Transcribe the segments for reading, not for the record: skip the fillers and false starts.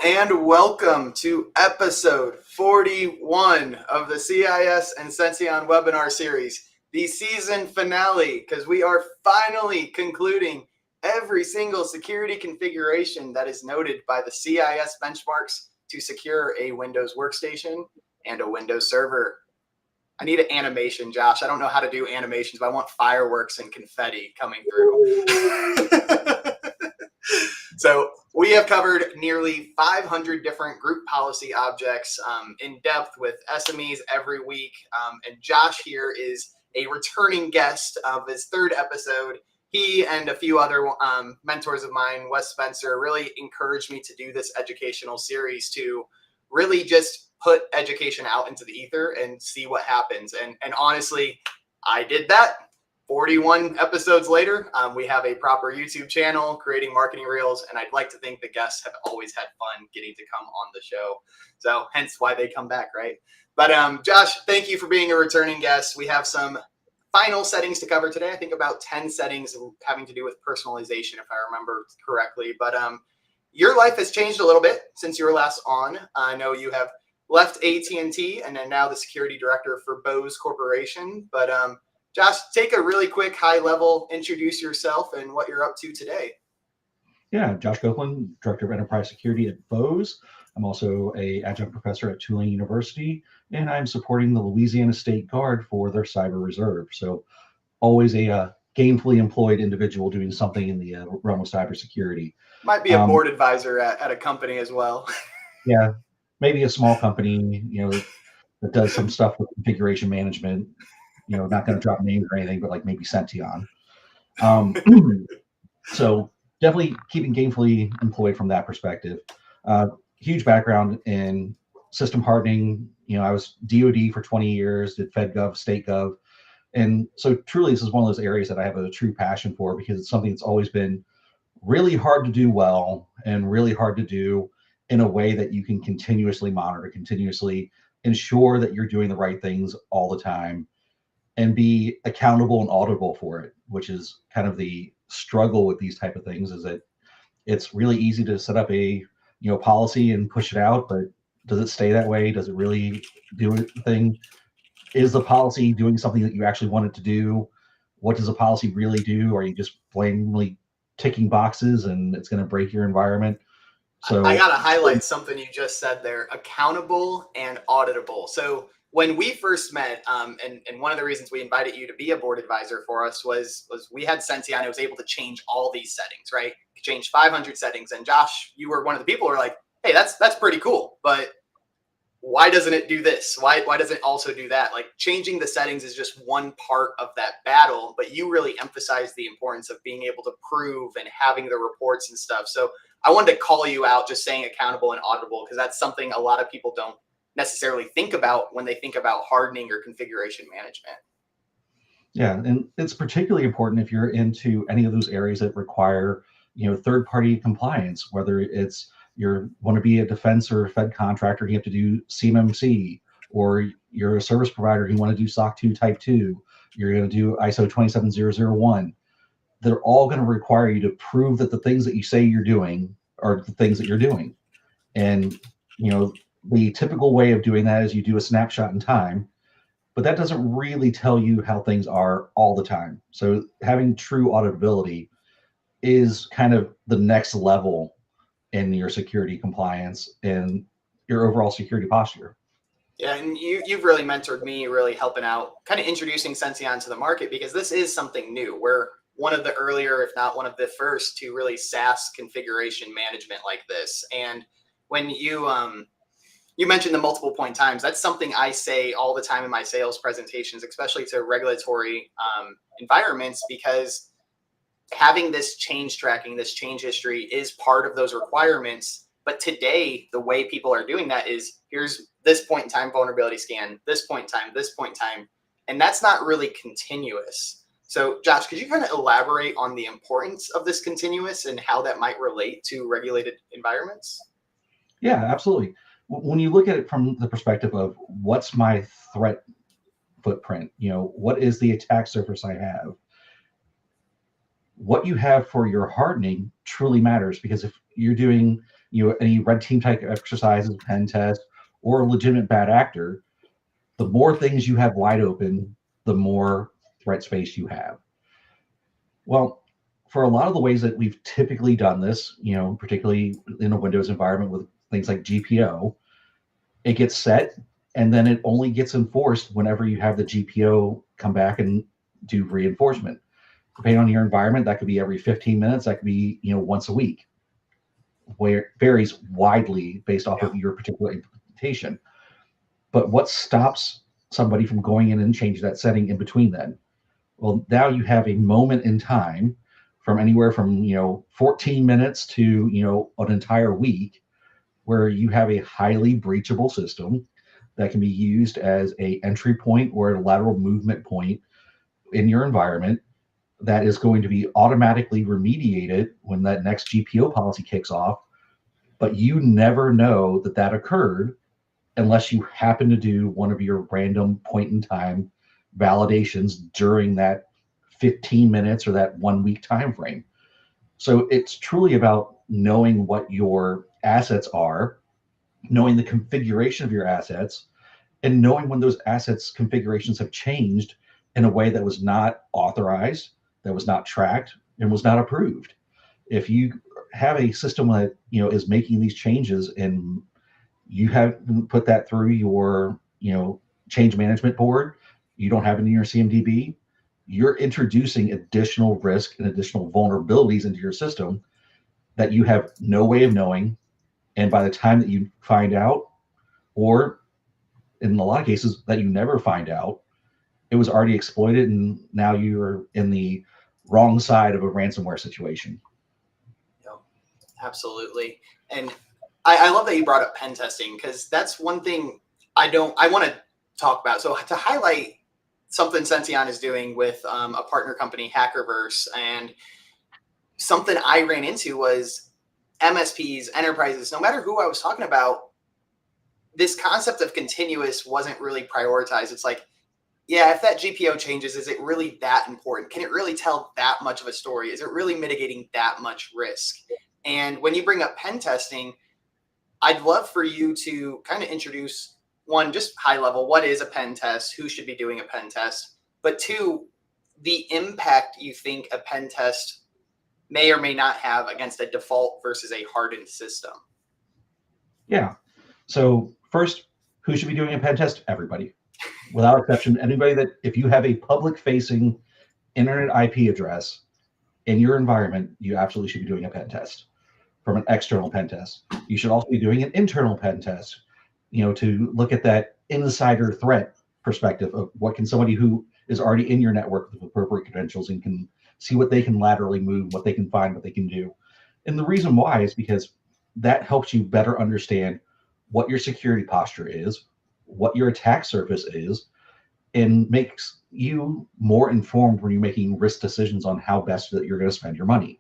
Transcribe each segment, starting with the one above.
and welcome to episode 41 of the CIS and Sension webinar series, the season finale, because we are finally concluding every single security configuration that is noted by the CIS benchmarks to secure a Windows workstation and a Windows server. I need an animation, Josh. I don't know how to do animations, but I want fireworks and confetti coming through. So we have covered nearly 500 different group policy objects in depth with SMEs every week. And Josh here is a returning guest of his third episode. He and a few other mentors of mine, Wes Spencer, really encouraged me to do this educational series to really just put education out into the ether and see what happens. And honestly, I did that. 41 episodes later, we have a proper YouTube channel, creating marketing reels, and I'd like to think the guests have always had fun getting to come on the show. So hence why they come back, right? But Josh, thank you for being a returning guest. We have some final settings to cover today. I think about 10 settings having to do with personalization, if I remember correctly. But your life has changed a little bit since you were last on. I know you have left AT&T and are now the security director for Bose Corporation. But Josh, take a really quick high level, introduce yourself and what you're up to today. Yeah, Josh Copeland, Director of Enterprise Security at Bose. I'm also an adjunct professor at Tulane University, and I'm supporting the Louisiana State Guard for their cyber reserve. So always a gainfully employed individual doing something in the realm of cybersecurity. Might be a board advisor at a company as well. Yeah, maybe a small company, that does some stuff with configuration management. Not going to drop names or anything, but like maybe Sention. So definitely keeping gainfully employed from that perspective. Huge background in system hardening. I was DoD for 20 years, did FedGov, State Gov. And so truly this is one of those areas that I have a true passion for, because it's something that's always been really hard to do well and really hard to do in a way that you can continuously monitor, continuously ensure that you're doing the right things all the time, and be accountable and auditable for it, which is kind of the struggle with these type of things. Is that it's really easy to set up a policy and push it out, but does it stay that way? Does it really do anything? Is the policy doing something that you actually want it to do? What does a policy really do? Are you just blatantly ticking boxes and it's going to break your environment? So I got to highlight something you just said there: accountable and auditable. So when we first met, and one of the reasons we invited you to be a board advisor for us was we had Sension. It was able to change all these settings, right? Change 500 settings. And Josh, you were one of the people who were like, hey, that's pretty cool, but why doesn't it do this? Why doesn't it also do that? Like, changing the settings is just one part of that battle, but you really emphasize the importance of being able to prove and having the reports and stuff. So I wanted to call you out, just saying accountable and auditable, because that's something a lot of people don't necessarily think about when they think about hardening or configuration management. Yeah, and it's particularly important if you're into any of those areas that require, third-party compliance, whether it's you want to be a defense or a Fed contractor, you have to do CMMC, or you're a service provider, you want to do SOC 2 Type 2, you're going to do ISO 27001. They're all going to require you to prove that the things that you say you're doing are the things that you're doing. And, the typical way of doing that is you do a snapshot in time, but that doesn't really tell you how things are all the time. So having true auditability is kind of the next level in your security compliance and your overall security posture. Yeah, and you've really mentored me, really helping out, kind of introducing Sension to the market, because this is something new. We're one of the earlier, if not one of the first, to really SaaS configuration management like this. And when you mentioned the multiple point times, that's something I say all the time in my sales presentations, especially to regulatory environments, because having this change tracking, this change history is part of those requirements. But today, the way people are doing that is, here's this point in time vulnerability scan, this point in time, this point in time, and that's not really continuous. So Josh, could you kind of elaborate on the importance of this continuous and how that might relate to regulated environments? Yeah, absolutely. When you look at it from the perspective of what's my threat footprint, what is the attack surface I have, what you have for your hardening truly matters. Because if you're doing, any red team type exercises, pen test, or a legitimate bad actor, the more things you have wide open, the more threat space you have. Well, for a lot of the ways that we've typically done this, particularly in a Windows environment with things like GPO, it gets set and then it only gets enforced whenever you have the GPO come back and do reinforcement. Depending on your environment, that could be every 15 minutes, that could be, once a week, where it varies widely based off of your particular implementation. But what stops somebody from going in and changing that setting in between then? Well, now you have a moment in time from anywhere from 14 minutes to an entire week where you have a highly breachable system that can be used as a entry point or a lateral movement point in your environment that is going to be automatically remediated when that next GPO policy kicks off. But you never know that that occurred unless you happen to do one of your random point in time validations during that 15 minutes or that 1 week time frame. So it's truly about knowing what your assets are, knowing the configuration of your assets, and knowing when those assets configurations have changed in a way that was not authorized, that was not tracked, and was not approved. If you have a system that is making these changes and you haven't put that through your change management board, you don't have it in your CMDB, you're introducing additional risk and additional vulnerabilities into your system that you have no way of knowing. And by the time that you find out, or in a lot of cases that you never find out, it was already exploited and now you're in the wrong side of a ransomware situation. Yep, absolutely. And I love that you brought up pen testing, because that's one thing I want to talk about. So to highlight something Sension is doing with a partner company, Hackerverse, and something I ran into was MSPs, enterprises, no matter who I was talking about, this concept of continuous wasn't really prioritized. It's like, yeah, if that GPO changes, is it really that important? Can it really tell that much of a story? Is it really mitigating that much risk? And when you bring up pen testing, I'd love for you to kind of introduce, one, just high level, what is a pen test? Who should be doing a pen test? But two, the impact you think a pen test may or may not have against a default versus a hardened system. Yeah. So first, who should be doing a pen test? Everybody. Without exception, anybody that, if you have a public facing internet IP address in your environment, you absolutely should be doing a pen test. From an external pen test, you should also be doing an internal pen test, to look at that insider threat perspective of what can somebody who is already in your network with appropriate credentials and can see what they can laterally move, what they can find, what they can do. And the reason why is because that helps you better understand what your security posture is, what your attack surface is, and makes you more informed when you're making risk decisions on how best that you're going to spend your money.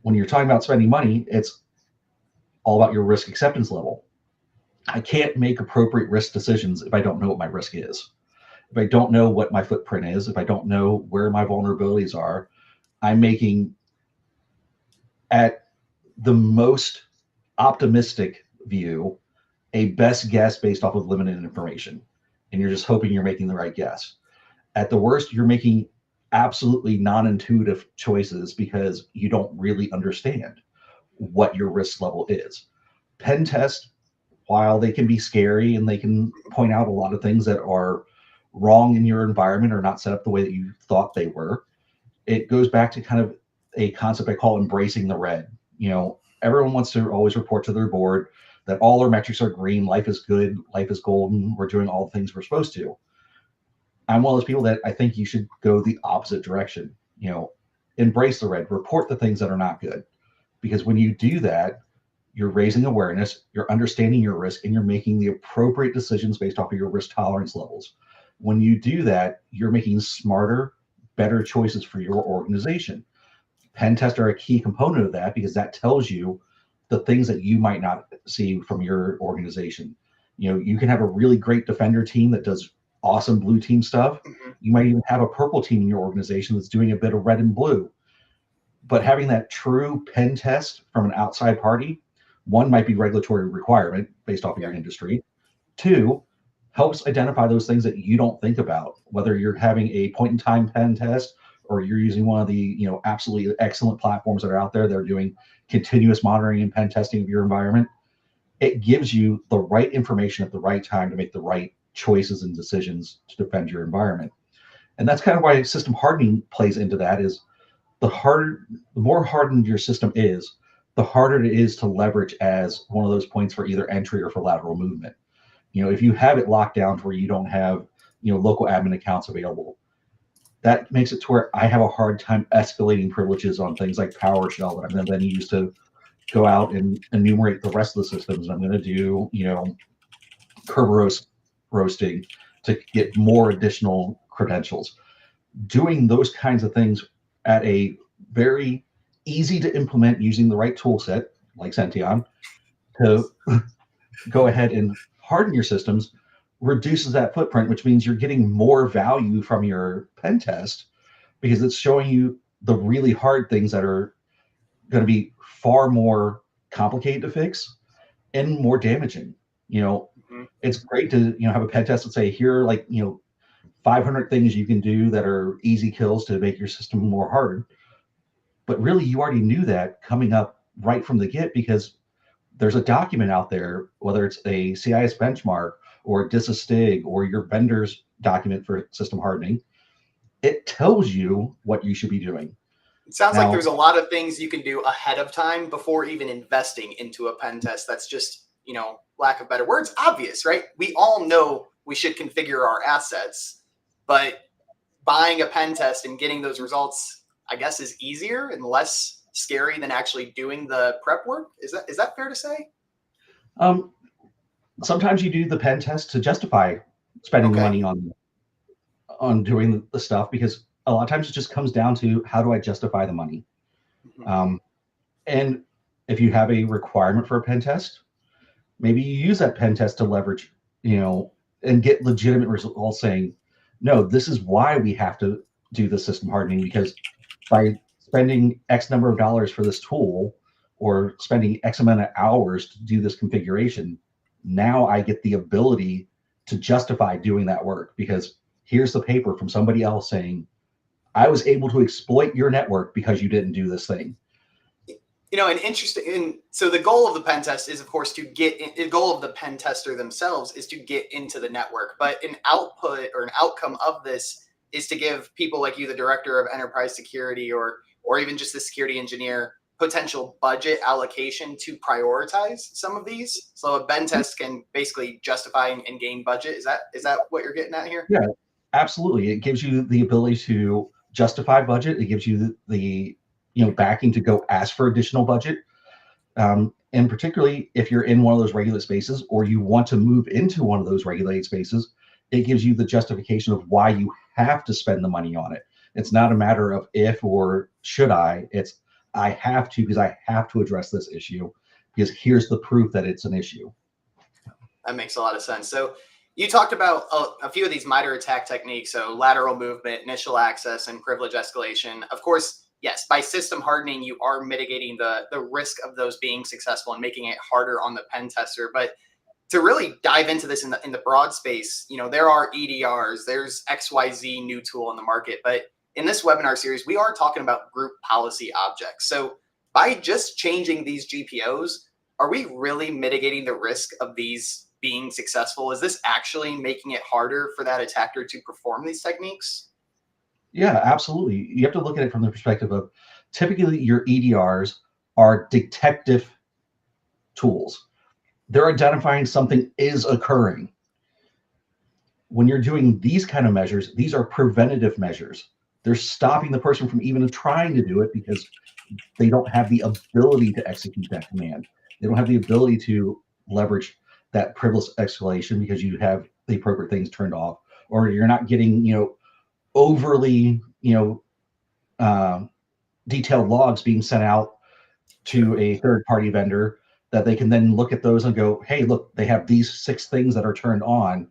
When you're talking about spending money, it's all about your risk acceptance level. I can't make appropriate risk decisions if I don't know what my risk is. If I don't know what my footprint is, if I don't know where my vulnerabilities are, I'm making, at the most optimistic view, a best guess based off of limited information. And you're just hoping you're making the right guess. At the worst, you're making absolutely non-intuitive choices because you don't really understand what your risk level is. Pen test, while they can be scary and they can point out a lot of things that are wrong in your environment or not set up the way that you thought they were, it goes back to kind of a concept I call embracing the red. Everyone wants to always report to their board that all our metrics are green, life is good, life is golden, we're doing all the things we're supposed to. I'm one of those people that I think you should go the opposite direction. Embrace the red, report the things that are not good. Because when you do that, you're raising awareness, you're understanding your risk, and you're making the appropriate decisions based off of your risk tolerance levels. When you do that, you're making smarter, better choices for your organization. Pen tests are a key component of that because that tells you the things that you might not see from your organization. You can have a really great defender team that does awesome blue team stuff. You might even have a purple team in your organization that's doing a bit of red and blue. But having that true pen test from an outside party, one might be regulatory requirement based off of Yeah. your industry. Two, helps identify those things that you don't think about, whether you're having a point in time pen test or you're using one of the absolutely excellent platforms that are out there that are doing continuous monitoring and pen testing of your environment. It gives you the right information at the right time to make the right choices and decisions to defend your environment. And that's kind of why system hardening plays into that. Is the more hardened your system is, the harder it is to leverage as one of those points for either entry or for lateral movement. If you have it locked down to where you don't have local admin accounts available, that makes it to where I have a hard time escalating privileges on things like PowerShell that I'm going to then use to go out and enumerate the rest of the systems. I'm going to do Kerberos roasting to get more additional credentials. Doing those kinds of things at a very easy to implement using the right tool set like Sention to go ahead and harden your systems reduces that footprint, which means you're getting more value from your pen test because it's showing you the really hard things that are going to be far more complicated to fix and more damaging. Mhm. It's great to have a pen test and say, here are 500 things you can do that are easy kills to make your system more hard. But really, you already knew that coming up right from the get because there's a document out there, whether it's a CIS benchmark or a DISA-STIG or your vendor's document for system hardening. It tells you what you should be doing. It sounds like Now, there's a lot of things you can do ahead of time before even investing into a pen test. That's just, lack of better words, obvious, right? We all know we should configure our assets, but buying a pen test and getting those results, I guess, is easier and less scary than actually doing the prep work. Is that fair to say? um, sometimes you do the pen test to justify spending the Okay. money on doing the stuff because a lot of times it just comes down to how do I justify the money. Mhm. And if you have a requirement for a pen test, maybe you use that pen test to leverage, and get legitimate results saying, no, this is why we have to do the system hardening because by spending X number of dollars for this tool or spending X amount of hours to do this configuration, now I get the ability to justify doing that work because here's the paper from somebody else saying, I was able to exploit your network because you didn't do this thing. And interesting. And so the goal of the pen test is, of course, the goal of the pen tester themselves is to get into the network. But an output or an outcome of this is to give people like you, the director of enterprise security, or even just the security engineer, potential budget allocation to prioritize some of these. So a pen test can basically justify and gain budget. Is that what you're getting at here? Yeah, absolutely. It gives you the ability to justify budget. It gives you the backing to go ask for additional budget. And particularly if you're in one of those regulated spaces or you want to move into one of those regulated spaces, it gives you the justification of why you have to spend the money on it. It's not a matter of if or should I. It's I have to because I have to address this issue because here's the proof that it's an issue. That makes a lot of sense. So you talked about a few of these MITRE attack techniques, so lateral movement, initial access, and privilege escalation. Of course, yes, by system hardening, you are mitigating the risk of those being successful and making it harder on the pen tester. But to really dive into this in the broad space, there are EDRs, there's XYZ new tool on the market. But in this webinar series, we are talking about group policy objects. So by just changing these GPOs, are we really mitigating the risk of these being successful? Is this actually making it harder for that attacker to perform these techniques? Yeah, absolutely. You have to look at it from the perspective of typically your EDRs are detective tools. They're identifying something is occurring. When you're doing these kind of measures, these are preventative measures. They're stopping the person from even trying to do it because they don't have the ability to execute that command. They don't have the ability to leverage that privilege escalation because you have the appropriate things turned off, or you're not getting, overly, uh, detailed logs being sent out to Sure. a third party vendor that they can then look at those and go, hey, look, they have these 6 things that are turned on.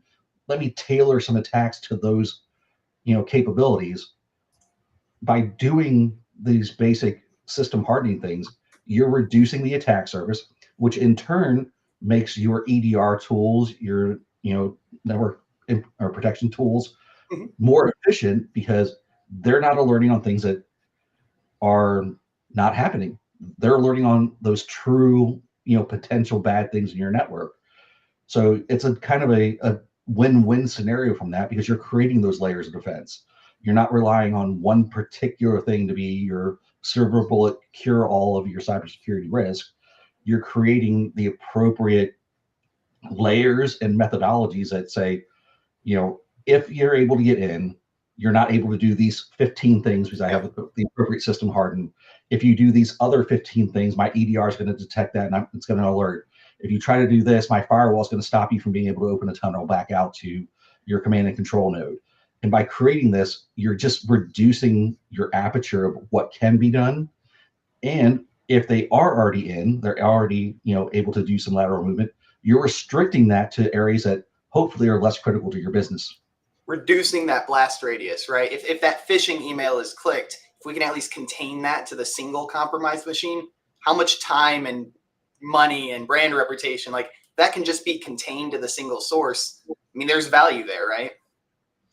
Let me tailor some attacks to those, capabilities. By doing these basic system hardening things, you're reducing the attack surface, which in turn makes your EDR tools, your network or protection tools, Mhm. more efficient because they're not alerting on things that are not happening. They're alerting on those true, potential bad things in your network. So it's a kind of a win-win scenario from that because you're creating those layers of defense. You're not relying on one particular thing to be your silver bullet cure all of your cybersecurity risk. You're creating the appropriate layers and methodologies that say, if you're able to get in, you're not able to do these 15 things because I have the appropriate system hardened. If you do these other 15 things, my EDR is going to detect that and it's going to alert. If you try to do this, my firewall is going to stop you from being able to open a tunnel back out to your command and control node. And by creating this, you're just reducing your aperture of what can be done. And if they are already in, they're already, able to do some lateral movement, you're restricting that to areas that hopefully are less critical to your business. Reducing that blast radius, right? If that phishing email is clicked, if we can at least contain that to the single compromised machine, how much time and money and brand reputation, like that can just be contained to the single source. I mean, there's value there, right?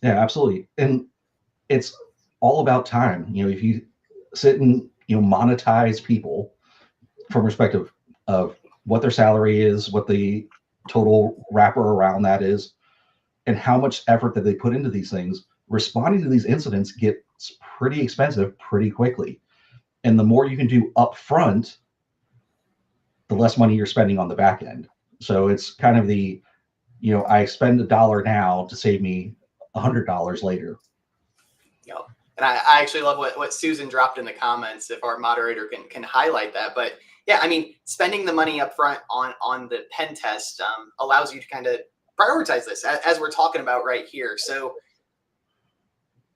Yeah, absolutely. And it's all about time. If you sit and, monetize people from perspective of what their salary is, what the total wrapper around that is, and how much effort that they put into these things, responding to these incidents gets pretty expensive pretty quickly. And the more you can do upfront, the less money you're spending on the back end. So it's kind of the, I spend $1 now to save me $100 later. Yep. And I actually love what Susan dropped in the comments, if our moderator can highlight that. But yeah, I mean, spending the money up front on the pen test allows you to kind of prioritize this as we're talking about right here. So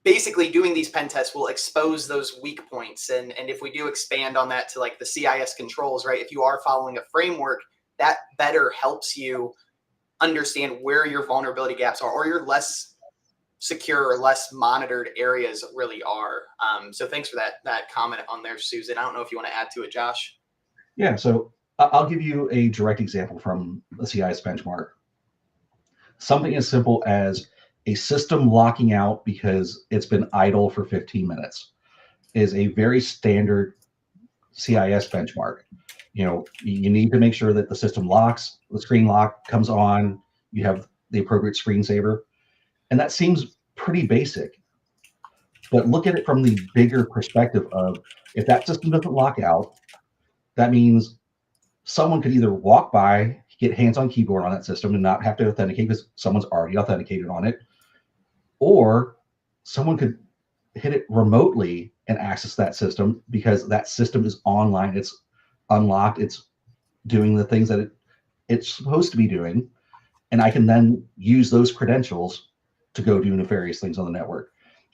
basically doing these pen tests will expose those weak points. And if we do expand on that to like the CIS controls, right, if you are following a framework, that better helps you understand where your vulnerability gaps are or your less secure or less monitored areas really are. So thanks for that comment on there, Susan. I don't know if you want to add to it, Josh. Yeah, so I'll give you a direct example from the CIS benchmark. Something as simple as a system locking out because it's been idle for 15 minutes is a very standard CIS benchmark. You need to make sure that the system locks, the screen lock comes on, you have the appropriate screensaver. And that seems pretty basic. But look at it from the bigger perspective of if that system doesn't lock out, that means someone could either walk by, get hands on keyboard on that system and not have to authenticate because someone's already authenticated on it, or someone could hit it remotely and access that system because that system is online, it's unlocked, it's doing the things that it's supposed to be doing, and I can then use those credentials to go do nefarious things on the network.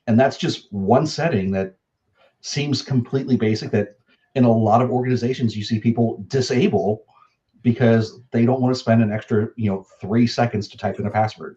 And that's just one setting that seems completely basic that in a lot of organizations you see people disable because they don't want to spend an extra 3 seconds to type in a password.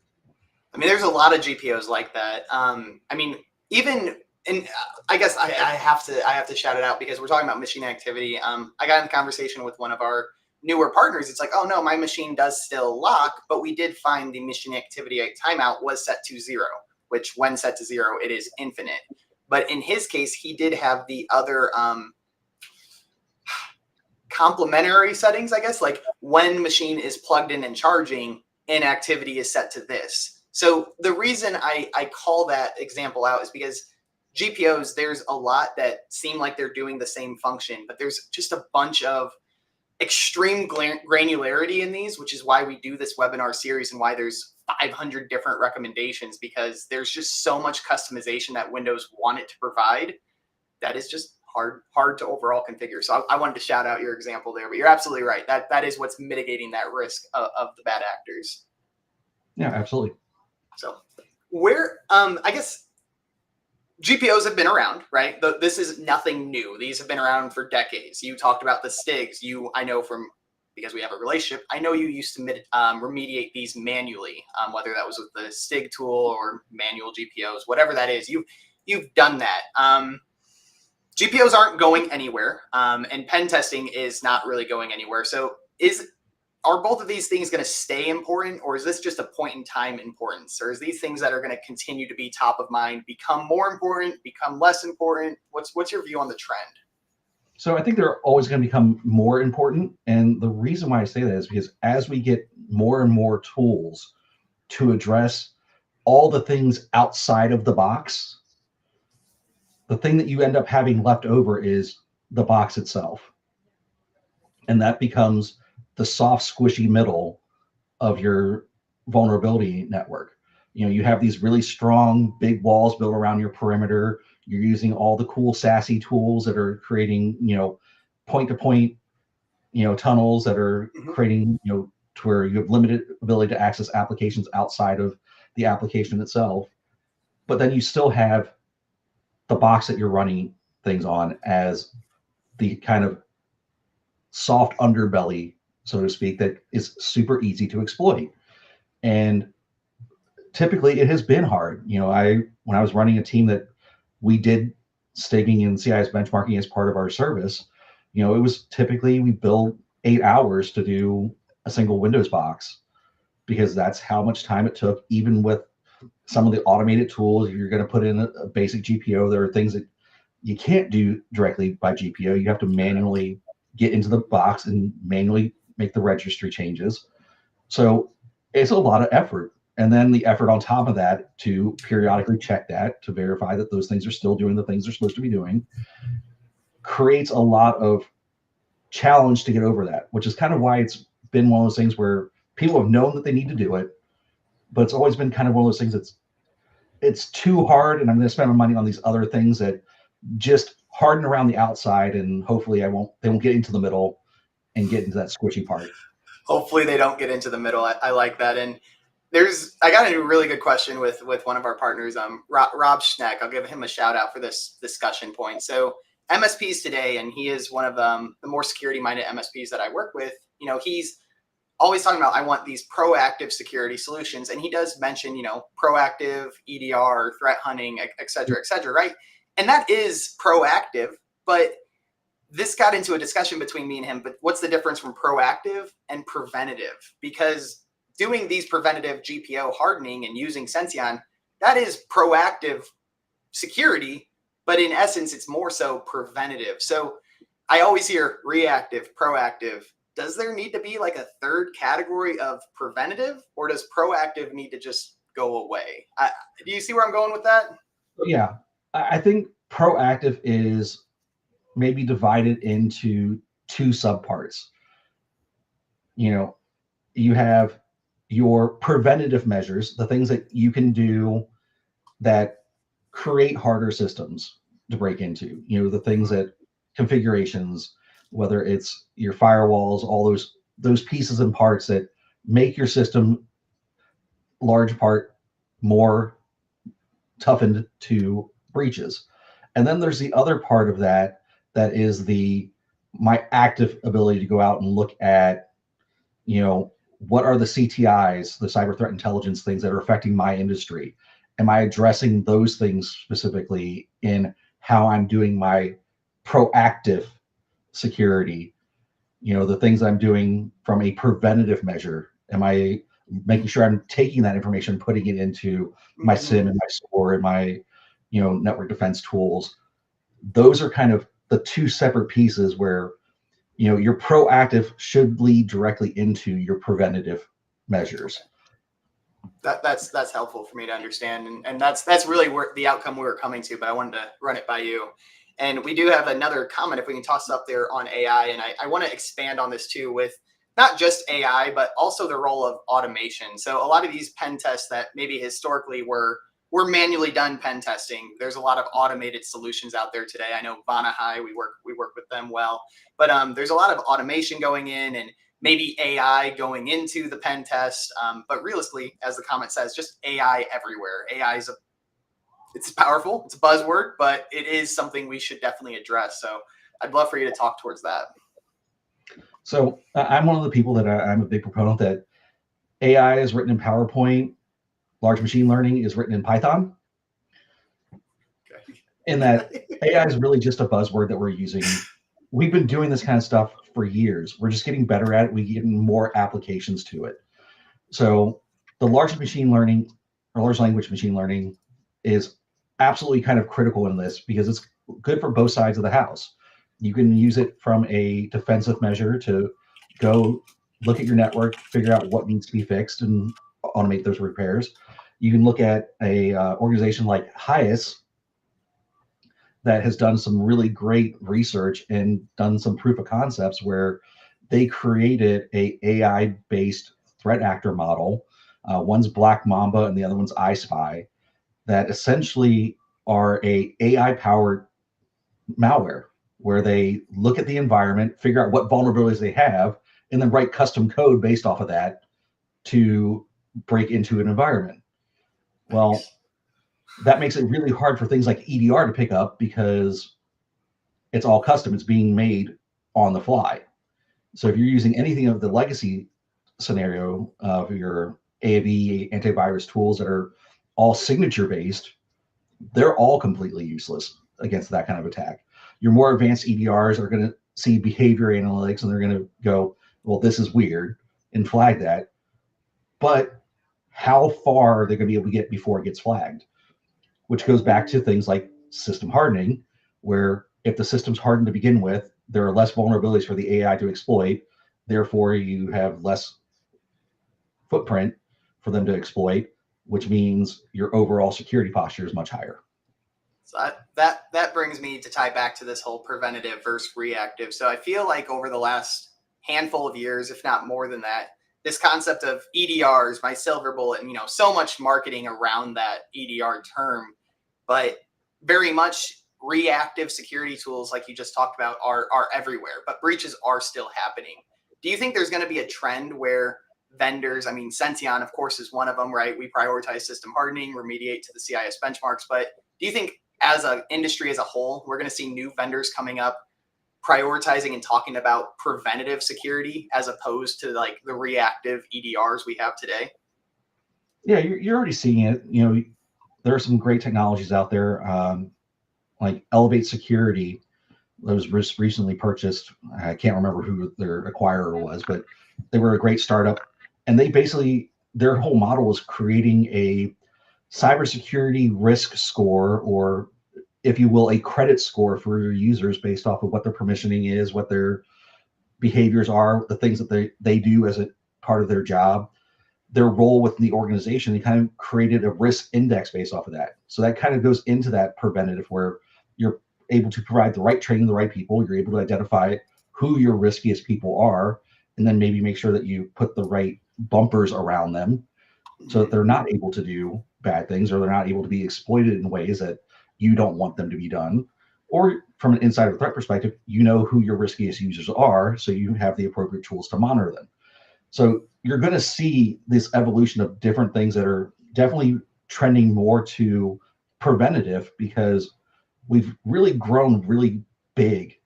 I mean, there's a lot of GPOs like that. I mean, even and I guess I have to shout it out because we're talking about machine activity. I got in a conversation with one of our newer partners. It's like, oh no, my machine does still lock, but we did find the machine activity timeout was set to 0, which when set to 0, it is infinite. But in his case, he did have the other complementary settings, I guess, like when machine is plugged in and charging, inactivity is set to this. So the reason I call that example out is because GPOs, there's a lot that seem like they're doing the same function, but there's just a bunch of extreme granularity in these, which is why we do this webinar series and why there's 500 different recommendations, because there's just so much customization that Windows wanted to provide that is just hard to overall configure. So I wanted to shout out your example there, but you're absolutely right. That is what's mitigating that risk of the bad actors. Yeah, absolutely. So where I guess GPOs have been around, right? This is nothing new. These have been around for decades. You talked about the STIGs. I know from, because we have a relationship, I know you used to remediate these manually, whether that was with the STIG tool or manual GPOs, whatever that is. You've done that. GPOs aren't going anywhere, and pen testing is not really going anywhere. So are both of these things going to stay important, or is this just a point in time importance, or is these things that are going to continue to be top of mind become more important, become less important? What's your view on the trend? So I think they're always going to become more important. And the reason why I say that is because as we get more and more tools to address all the things outside of the box, the thing that you end up having left over is the box itself. And that becomes the soft, squishy middle of your vulnerability network. You have these really strong, big walls built around your perimeter. You're using all the cool, sassy tools that are creating, point-to-point, tunnels that are creating, to where you have limited ability to access applications outside of the application itself. But then you still have the box that you're running things on as the kind of soft underbelly, so to speak, that is super easy to exploit. And typically it has been hard. When I was running a team that we did staging and CIS benchmarking as part of our service, it was typically we build 8 hours to do a single Windows box, because that's how much time it took. Even with some of the automated tools, if you're going to put in a basic GPO, there are things that you can't do directly by GPO. You have to manually get into the box and manually make the registry changes. So it's a lot of effort. And then the effort on top of that to periodically check that to verify that those things are still doing the things they're supposed to be doing creates a lot of challenge to get over that, which is kind of why it's been one of those things where people have known that they need to do it, but it's always been kind of one of those things that's it's too hard, and I'm going to spend my money on these other things that just harden around the outside, and hopefully they won't get into the middle and get into that squishy part. Hopefully they don't get into the middle. I like that. And I got a really good question with one of our partners, Rob Schneck. I'll give him a shout out for this discussion point. So MSPs today, and he is one of the more security minded MSPs that I work with. He's always talking about, I want these proactive security solutions. And he does mention, proactive EDR, threat hunting, et cetera, right? And that is proactive, but this got into a discussion between me and him, but what's the difference from proactive and preventative? Because doing these preventative GPO hardening and using Sension, that is proactive security, but in essence, it's more so preventative. So I always hear reactive, proactive. Does there need to be like a third category of preventative, or does proactive need to just go away? Do you see where I'm going with that? Yeah, I think proactive is maybe divided into 2 subparts. You have your preventative measures, the things that you can do that create harder systems to break into, the things that configurations, whether it's your firewalls, all those pieces and parts that make your system large part more toughened to breaches. And then there's the other part of that is my active ability to go out and look at, what are the CTIs, the cyber threat intelligence things that are affecting my industry? Am I addressing those things specifically in how I'm doing my proactive security? The things I'm doing from a preventative measure. Am I making sure I'm taking that information, putting it into my SIM and my SOAR and my, network defense tools? Those are kind of the 2 separate pieces where, your proactive should lead directly into your preventative measures. That's helpful for me to understand, and that's really where the outcome we were coming to. But I wanted to run it by you, and we do have another comment if we can toss up there on AI, and I want to expand on this too with not just AI but also the role of automation. So a lot of these pen tests that maybe historically were manually done pen testing, there's a lot of automated solutions out there today. I know Vanahai, we work with them well, but there's a lot of automation going in, and maybe AI going into the pen test. But realistically, as the comment says, just AI everywhere. AI it's powerful, it's a buzzword, but it is something we should definitely address. So I'd love for you to talk towards that. So I'm one of the people that I'm a big proponent that AI is written in PowerPoint, large machine learning is written in Python. Okay. in that AI is really just a buzzword that we're using. We've been doing this kind of stuff for years. We're just getting better at it. We're getting more applications to it. So the large machine learning or large language machine learning is absolutely kind of critical in this because it's good for both sides of the house. You can use it from a defensive measure to go look at your network, figure out what needs to be fixed, and automate those repairs. You can look at a organization like Hyas that has done some really great research and done some proof of concepts where they created a AI based threat actor model. One's Black Mamba and the other one's iSpy that essentially are a AI powered malware where they look at the environment, figure out what vulnerabilities they have, and then write custom code based off of that to break into an environment. Well, that makes it really hard for things like EDR to pick up because it's all custom. It's being made on the fly. So if you're using anything of the legacy scenario of your AV antivirus tools that are all signature based, they're all completely useless against that kind of attack. Your more advanced EDRs are going to see behavior analytics and they're going to go, well, this is weird and flag that. But how far are they going to be able to get before it gets flagged? Which goes back to things like system hardening, where if the system's hardened to begin with, there are less vulnerabilities for the AI to exploit. Therefore, you have less footprint for them to exploit, which means your overall security posture is much higher. So that brings me to tie back to this whole preventative versus reactive. So I feel like over the last handful of years, if not more than that, this concept of EDRs, my silver bullet, and so much marketing around that EDR term, but very much reactive security tools, like you just talked about, are everywhere. But breaches are still happening. Do you think there's going to be a trend where vendors, I mean, Sension, of course, is one of them, right? We prioritize system hardening, remediate to the CIS benchmarks. But do you think as an industry as a whole, we're going to see new vendors coming up prioritizing and talking about preventative security as opposed to like the reactive EDRs we have today? Yeah, you're already seeing it. There are some great technologies out there, like Elevate Security that was just recently purchased. I can't remember who their acquirer was, but they were a great startup. And they basically, their whole model was creating a cybersecurity risk score, or if you will, a credit score for your users based off of what their permissioning is, what their behaviors are, the things that they do as a part of their job, their role within the organization. They kind of created a risk index based off of that. So that kind of goes into that preventative where you're able to provide the right training to the right people. You're able to identify who your riskiest people are, and then maybe make sure that you put the right bumpers around them so that they're not able to do bad things or they're not able to be exploited in ways that you don't want them to be done. Or from an insider threat perspective, you know who your riskiest users are, so you have the appropriate tools to monitor them. So you're going to see this evolution of different things that are definitely trending more to preventative because we've really grown really big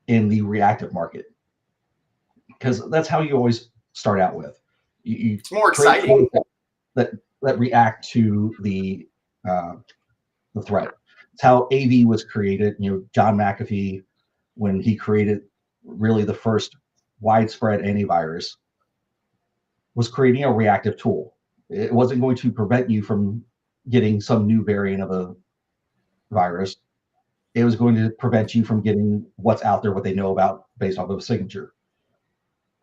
in the reactive market, because that's how you always start out with. You It's more create exciting. that react to the threat. It's how AV was created. John McAfee, when he created really the first widespread antivirus, was creating a reactive tool. It wasn't going to prevent you from getting some new variant of a virus. It was going to prevent you from getting what's out there, what they know about based off of a signature.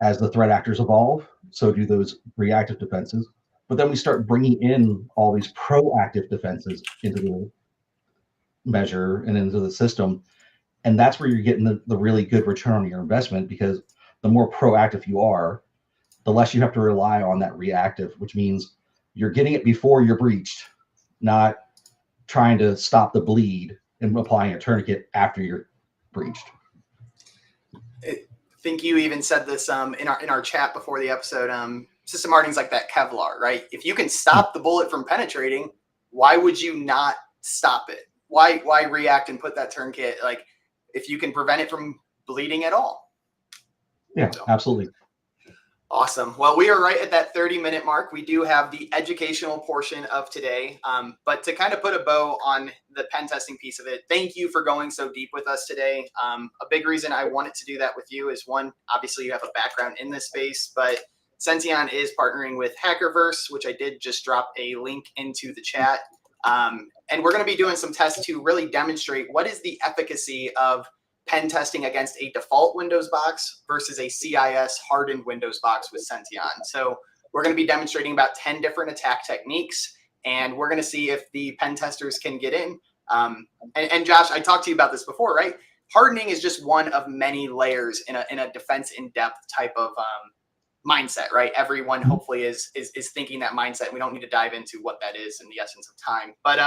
As the threat actors evolve, so do those reactive defenses. But then we start bringing in all these proactive defenses into the measure and into the system. And that's where you're getting the really good return on your investment, because the more proactive you are, the less you have to rely on that reactive, which means you're getting it before you're breached, not trying to stop the bleed and applying a tourniquet after you're breached. I think you even said this in our chat before the episode. System hardening's like that Kevlar, right? If you can stop the bullet from penetrating, why would you not stop it? Why react and put that tourniquet? Like, if you can prevent it from bleeding at all. Yeah, absolutely. Awesome. Well, we are right at that 30-minute mark. We do have the educational portion of today. But to kind of put a bow on the pen testing piece of it, thank you for going so deep with us today. A big reason I wanted to do that with you is, one, obviously you have a background in this space, but Sention is partnering with Hackerverse, which I did just drop a link into the chat. And we're going to be doing some tests to really demonstrate what is the efficacy of pen testing against a default Windows box versus a CIS hardened Windows box with Sention. So we're going to be demonstrating about 10 different attack techniques, and we're going to see if the pen testers can get in. And Josh, I talked to you about this before, right? Hardening is just one of many layers in a defense in-depth type of mindset, right? Everyone hopefully is thinking that mindset. We don't need to dive into what that is in the essence of time. But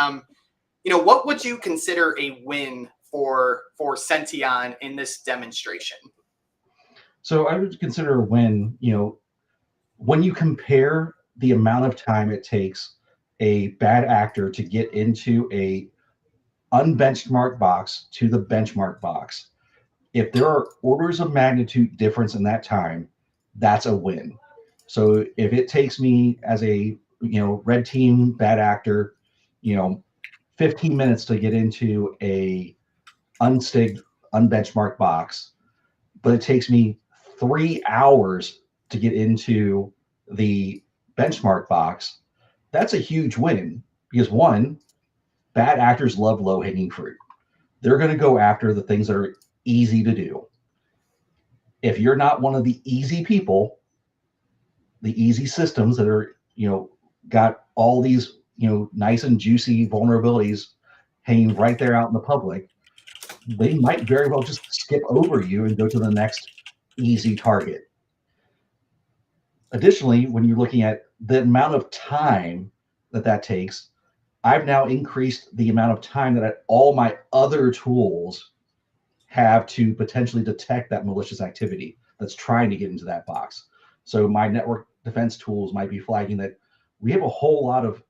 what would you consider a win for Sention in this demonstration? So I would consider a win, when you compare the amount of time it takes a bad actor to get into a unbenchmarked box to the benchmark box. If there are orders of magnitude difference in that time, that's a win. So if it takes me as a red team bad actor, 15 minutes to get into a unstigged, unbenchmarked box, but it takes me 3 hours to get into the benchmark box, that's a huge win because, one, bad actors love low-hanging fruit. They're going to go after the things that are easy to do. If you're not one of the easy people, the easy systems that are, got all these, nice and juicy vulnerabilities hanging right there out in the public, they might very well just skip over you and go to the next easy target. Additionally, when you're looking at the amount of time that takes, I've now increased the amount of time that all my other tools have to potentially detect that malicious activity that's trying to get into that box. So my network defense tools might be flagging that we have a whole lot of,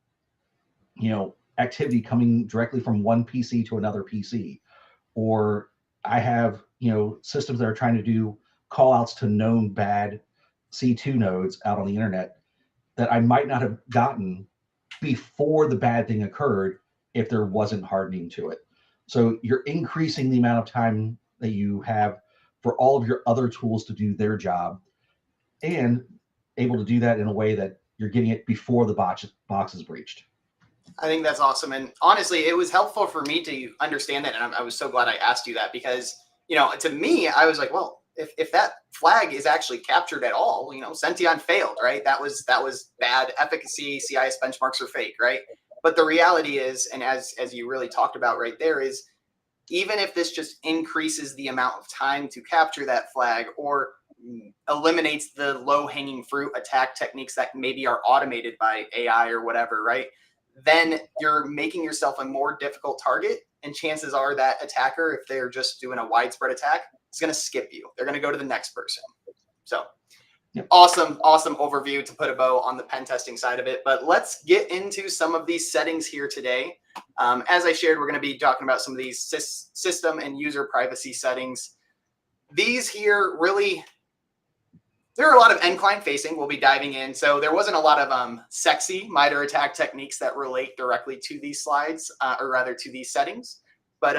activity coming directly from one PC to another PC, or I have, systems that are trying to do call outs to known bad C2 nodes out on the internet that I might not have gotten before the bad thing occurred if there wasn't hardening to it. So you're increasing the amount of time that you have for all of your other tools to do their job, and able to do that in a way that you're getting it before the box is breached. I think that's awesome. And honestly, it was helpful for me to understand that. And I was so glad I asked you that because, to me, I was like, well, if that flag is actually captured at all, Sention failed, right? That was bad efficacy. CIS benchmarks are fake, right? But the reality is, and as you really talked about right there, is even if this just increases the amount of time to capture that flag or eliminates the low-hanging fruit attack techniques that maybe are automated by AI or whatever, right? Then you're making yourself a more difficult target. And chances are that attacker, if they're just doing a widespread attack, is going to skip you. They're going to go to the next person. So Yep. awesome overview to put a bow on the pen testing side of it. But let's get into some of these settings here today. As I shared, we're going to be talking about some of these system and user privacy settings. These here really, there are a lot of end client facing. We'll be diving in. So there wasn't a lot of sexy MITRE attack techniques that relate directly to these slides, or rather to these settings. But,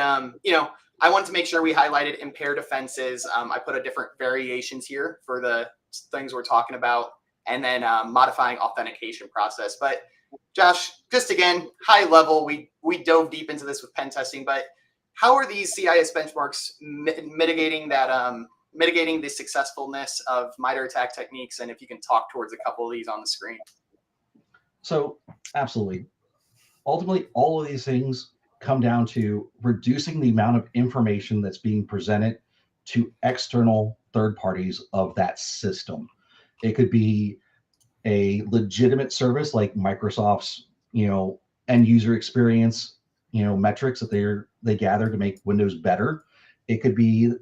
I wanted to make sure we highlighted impaired offenses. I put a different variations here for the things we're talking about, and then modifying authentication process. But Josh, just again, high level, we dove deep into this with pen testing, but how are these CIS benchmarks mitigating the successfulness of MITRE attack techniques? And if you can talk towards a couple of these on the screen. So absolutely. Ultimately, all of these things come down to reducing the amount of information that's being presented to external third parties of that system. It could be a legitimate service like Microsoft's, end user experience, metrics that they gather to make Windows better. It could be,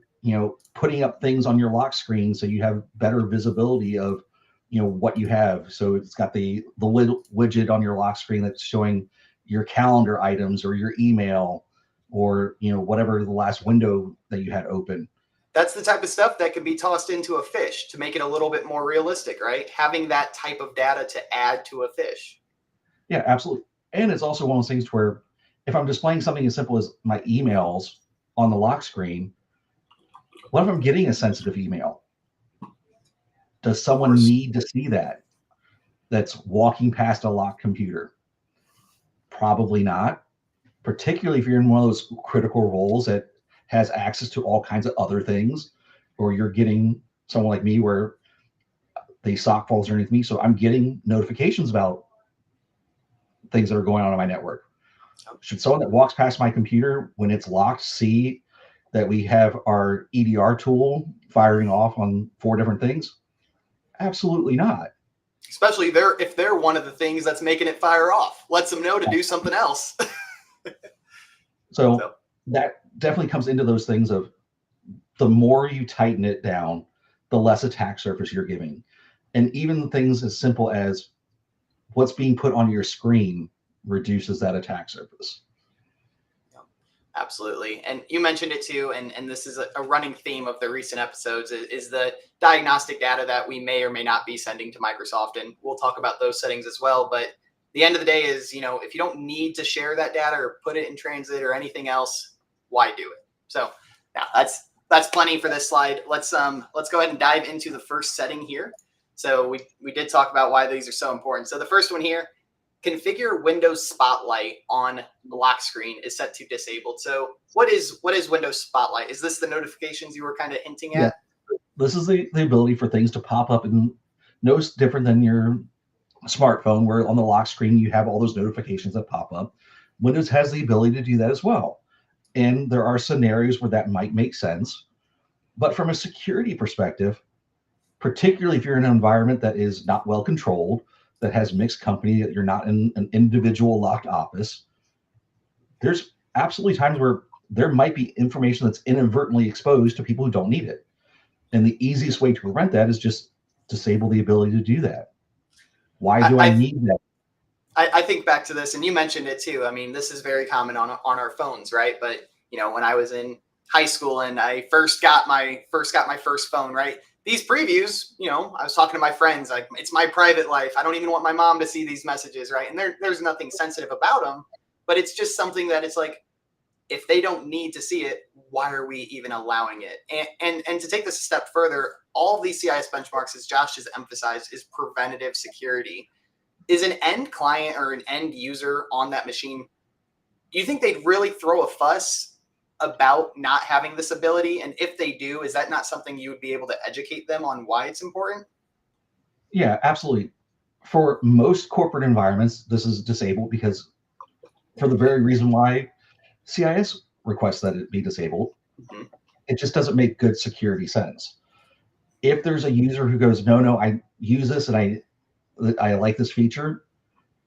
putting up things on your lock screen so you have better visibility of, what you have. So it's got the widget on your lock screen that's showing your calendar items or your email or, whatever the last window that you had open. That's the type of stuff that could be tossed into a fish to make it a little bit more realistic, right? Having that type of data to add to a fish. Yeah, absolutely. And it's also one of those things where if I'm displaying something as simple as my emails on the lock screen, what if I'm getting a sensitive email? Does Of someone course. need to see that that's walking past a locked computer? Probably not, particularly if you're in one of those critical roles that has access to all kinds of other things, or you're getting someone like me where the SOC falls underneath me. So I'm getting notifications about things that are going on in my network. Should someone that walks past my computer when it's locked see that we have our EDR tool firing off on 4 different things? Absolutely not. Especially if they're one of the things that's making it fire off, lets them know to do something else. So So that definitely comes into those things of the more you tighten it down, the less attack surface you're giving. And even things as simple as what's being put on your screen reduces that attack surface. absolutely. And you mentioned it too, and this is a running theme of the recent episodes is the diagnostic data that we may or may not be sending to Microsoft. And we'll talk about those settings as well. But the end of the day is, if you don't need to share that data or put it in transit or anything else, why do it? So now that's plenty for this slide. Let's go ahead and dive into the first setting here. So we did talk about why these are so important. So the first one here, configure Windows Spotlight on the lock screen is set to disabled. So what is Windows Spotlight? Is this the notifications you were kind of hinting Yeah, at? this is the ability for things to pop up and no different than your smartphone where on the lock screen you have all those notifications that pop up. Windows has the ability to do that as well. And there are scenarios where that might make sense. But from a security perspective, particularly if you're in an environment that is not well controlled, that has mixed company, that you're not in an individual locked office, there's absolutely times where there might be information that's inadvertently exposed to people who don't need it. And the easiest way to prevent that is just disable the ability to do that. Why do I I, need that? I think back to this, and you mentioned it too. I mean, this is very common on our phones, right? But when I was in high school and I first got my first phone, right? These previews, I was talking to my friends, like it's my private life. I don't even want my mom to see these messages, right? And there's nothing sensitive about them, but it's just something that it's like, if they don't need to see it, why are we even allowing it? And to take this a step further, all of these CIS benchmarks, as Josh has emphasized, is preventative security. Is an end client or an end user on that machine, do you think they'd really throw a fuss about not having this ability? And if they do, is that not something you would be able to educate them on why it's important? Yeah, absolutely. For most corporate environments, this is disabled because for the very reason why CIS requests that it be disabled, Mm-hmm. it just doesn't make good security sense. If there's a user who goes, no, I use this and I like this feature,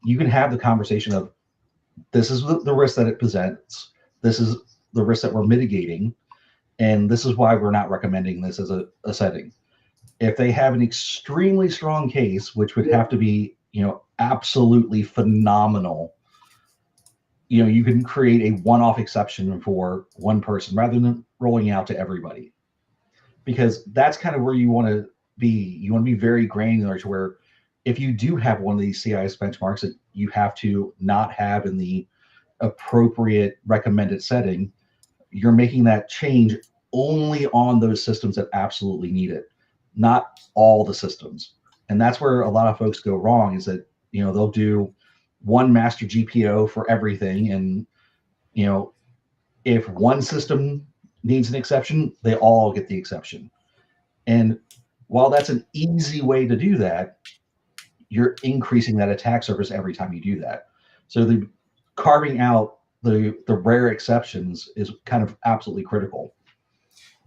you can have the conversation of this is the risk that it presents. This is the risk that we're mitigating. And this is why we're not recommending this as a setting. If they have an extremely strong case, which would have to be, absolutely phenomenal, you can create a one-off exception for one person rather than rolling out to everybody. Because that's kind of where you want to be. You want to be very granular to where if you do have one of these CIS benchmarks that you have to not have in the appropriate recommended setting, you're making that change only on those systems that absolutely need it, not all the systems. And that's where a lot of folks go wrong is that, they'll do one master GPO for everything. And, if one system needs an exception, they all get the exception. And while that's an easy way to do that, you're increasing that attack surface every time you do that. So the carving out the rare exceptions is kind of absolutely critical.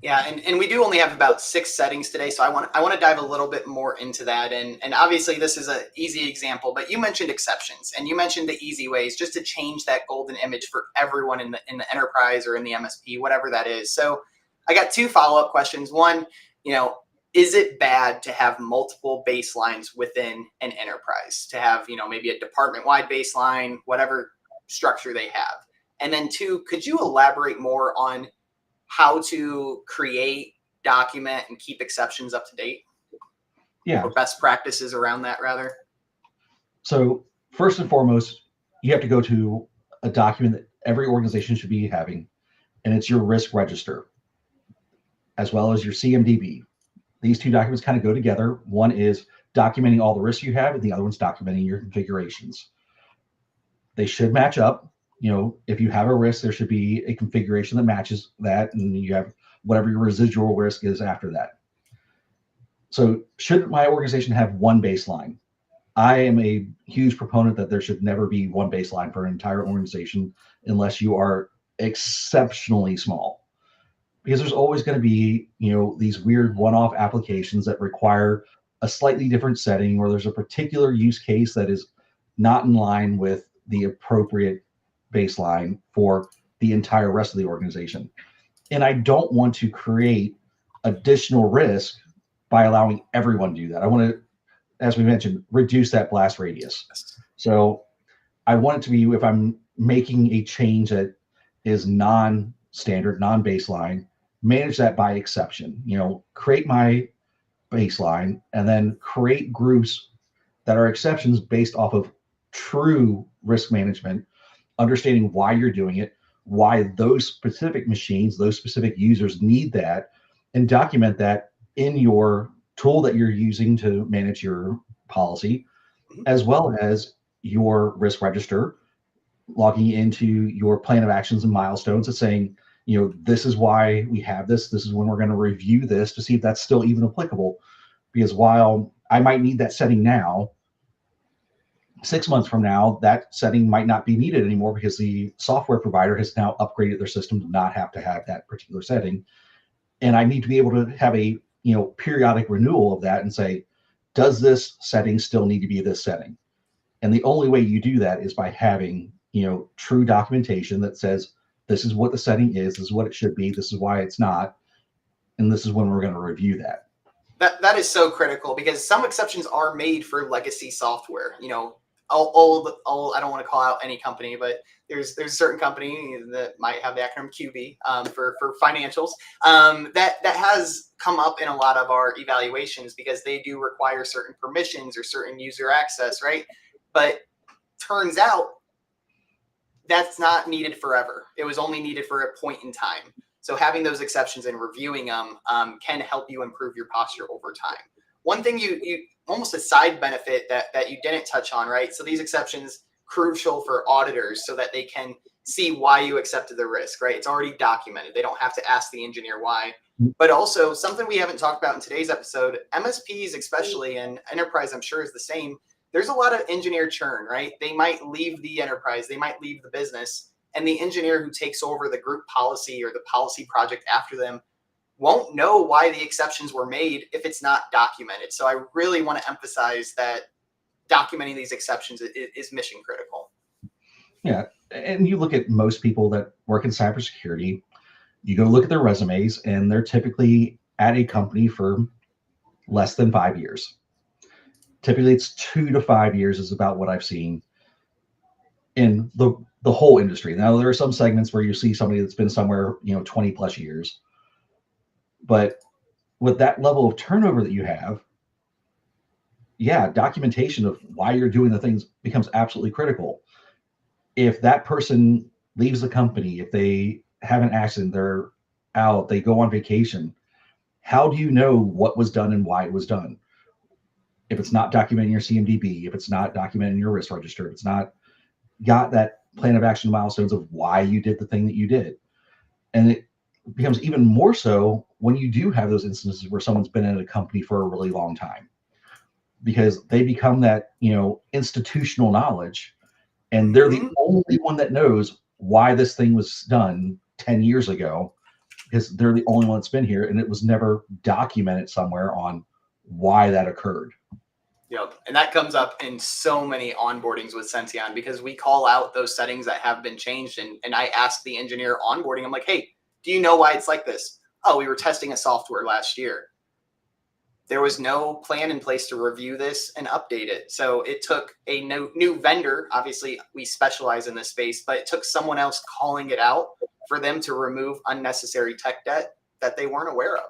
Yeah, and we do only have about 6 settings today, so I want to dive a little bit more into that. And obviously this is an easy example, but you mentioned exceptions and you mentioned the easy ways just to change that golden image for everyone in the enterprise or in the MSP, whatever that is. So I got 2 follow-up questions. One, is it bad to have multiple baselines within an enterprise? To have, maybe a department-wide baseline, whatever structure they have. And then 2, could you elaborate more on how to create document and keep exceptions up to date? Yeah. Or best practices around that, rather? So first and foremost, you have to go to a document that every organization should be having, and it's your risk register, as well as your CMDB. These two documents kind of go together. One is documenting all the risks you have, and the other one's documenting your configurations. They should match up. If you have a risk, there should be a configuration that matches that, and you have whatever your residual risk is after that. So should my organization have one baseline? I am a huge proponent that there should never be one baseline for an entire organization unless you are exceptionally small, because there's always going to be, these weird one-off applications that require a slightly different setting, or there's a particular use case that is not in line with the appropriate baseline for the entire rest of the organization. And I don't want to create additional risk by allowing everyone to do that. I want to, as we mentioned, reduce that blast radius. So I want it to be, if I'm making a change that is non-standard, non-baseline, manage that by exception. Create my baseline and then create groups that are exceptions based off of true risk management, understanding why you're doing it, why those specific machines, those specific users need that, and document that in your tool that you're using to manage your policy, as well as your risk register, logging into your plan of actions and milestones and saying, this is why we have this. This is when we're going to review this to see if that's still even applicable. Because while I might need that setting now, 6 months from now, that setting might not be needed anymore because the software provider has now upgraded their system to not have to have that particular setting. And I need to be able to have a periodic renewal of that and say, does this setting still need to be this setting? And the only way you do that is by having true documentation that says, this is what the setting is, this is what it should be, this is why it's not, and this is when we're going to review that. That is so critical, because some exceptions are made for legacy software. Old, I don't want to call out any company, but there's a certain company that might have the acronym QB for financials that has come up in a lot of our evaluations, because they do require certain permissions or certain user access, right? But turns out that's not needed forever. It was only needed for a point in time. So having those exceptions and reviewing them can help you improve your posture over time. One thing you almost a side benefit that you didn't touch on, right? So these exceptions crucial for auditors so that they can see why you accepted the risk, right? It's already documented. They don't have to ask the engineer why. But also something we haven't talked about in today's episode, MSPs especially, and enterprise I'm sure is the same. There's a lot of engineer churn, right? They might leave the enterprise, they might leave the business, and the engineer who takes over the group policy or the policy project after them won't know why the exceptions were made if it's not documented. So I really want to emphasize that documenting these exceptions is mission critical. Yeah. And you look at most people that work in cybersecurity, you go look at their resumes, and they're typically at a company for less than 5 years. Typically, it's 2 to 5 years is about what I've seen in the whole industry. Now, there are some segments where you see somebody that's been somewhere, 20 plus years. But with that level of turnover that you have, yeah, documentation of why you're doing the things becomes absolutely critical. If that person leaves the company, if they have an accident, they're out, they go on vacation, how do you know what was done and why it was done? If it's not documenting your CMDB, if it's not documenting your risk register, if it's not got that plan of action milestones of why you did the thing that you did. And it becomes even more so when you do have those instances where someone's been in a company for a really long time, because they become that, institutional knowledge, and they're the only one that knows why this thing was done 10 years ago, because they're the only one that's been here, and it was never documented somewhere on why that occurred. Yep. And that comes up in so many onboardings with Sension, because we call out those settings that have been changed. And I ask the engineer onboarding, I'm like, hey, do you know why it's like this? Oh, we were testing a software last year. There was no plan in place to review this and update it. So it took a new vendor. Obviously, we specialize in this space, but it took someone else calling it out for them to remove unnecessary tech debt that they weren't aware of.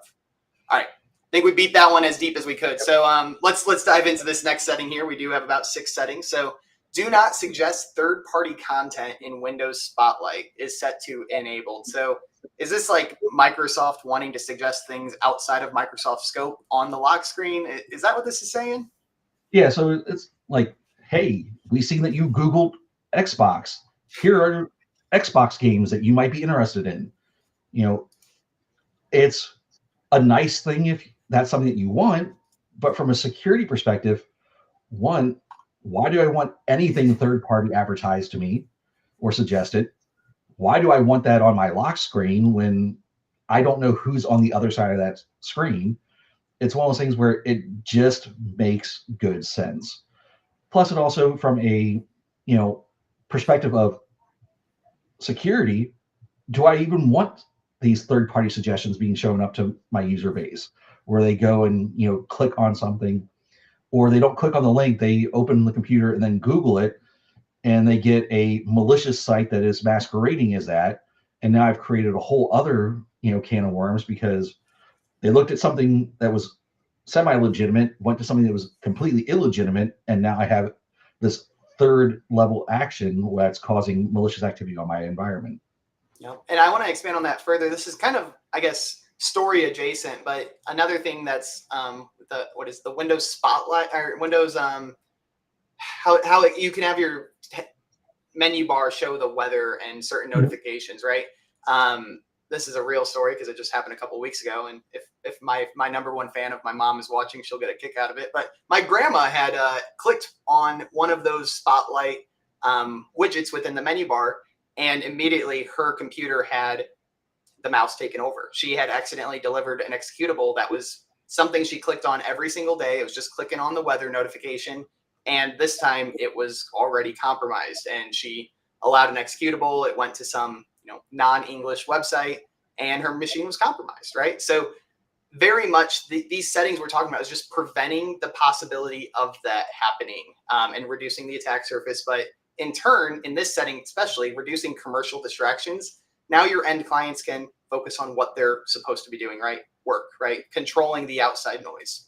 All right. I think we beat that one as deep as we could. So let's dive into this next setting here. We do have about 6 settings. So do not suggest third-party content in Windows Spotlight is set to enabled. So is this like Microsoft wanting to suggest things outside of Microsoft scope on the lock screen? Is that what this is saying? Yeah, so it's like, hey, we see that you Googled Xbox. Here are Xbox games that you might be interested in. You know, it's a nice thing if that's something that you want, but from a security perspective, one, why do I want anything third party advertised to me or suggested? Why do I want that on my lock screen when I don't know who's on the other side of that screen? It's one of those things where it just makes good sense. Plus, it also, from a perspective of security, do I even want these third-party suggestions being shown up to my user base, where they go and click on something, or they don't click on the link, they open the computer and then Google it, and they get a malicious site that is masquerading as that, and now I've created a whole other can of worms because they looked at something that was semi-legitimate, went to something that was completely illegitimate, and now I have this third level action that's causing malicious activity on my environment. Yeah, and I want to expand on that further. This is kind of, I guess, story adjacent, but another thing that's the Windows Spotlight or Windows how you can have your menu bar show the weather and certain notifications, right? This is a real story because it just happened a couple of weeks ago, and if my number one fan of my mom is watching, she'll get a kick out of it. But my grandma had clicked on one of those Spotlight widgets within the menu bar, and immediately her computer had the mouse taken over. She had accidentally delivered an executable that was something she clicked on every single day. It was just clicking on the weather notification, and this time it was already compromised, and she allowed an executable. It went to some non-English website, and her machine was compromised, right? So very much these settings we're talking about is just preventing the possibility of that happening and reducing the attack surface. But in turn, in this setting especially, reducing commercial distractions. Now your end clients can focus on what they're supposed to be doing, right? Work, right? Controlling the outside noise.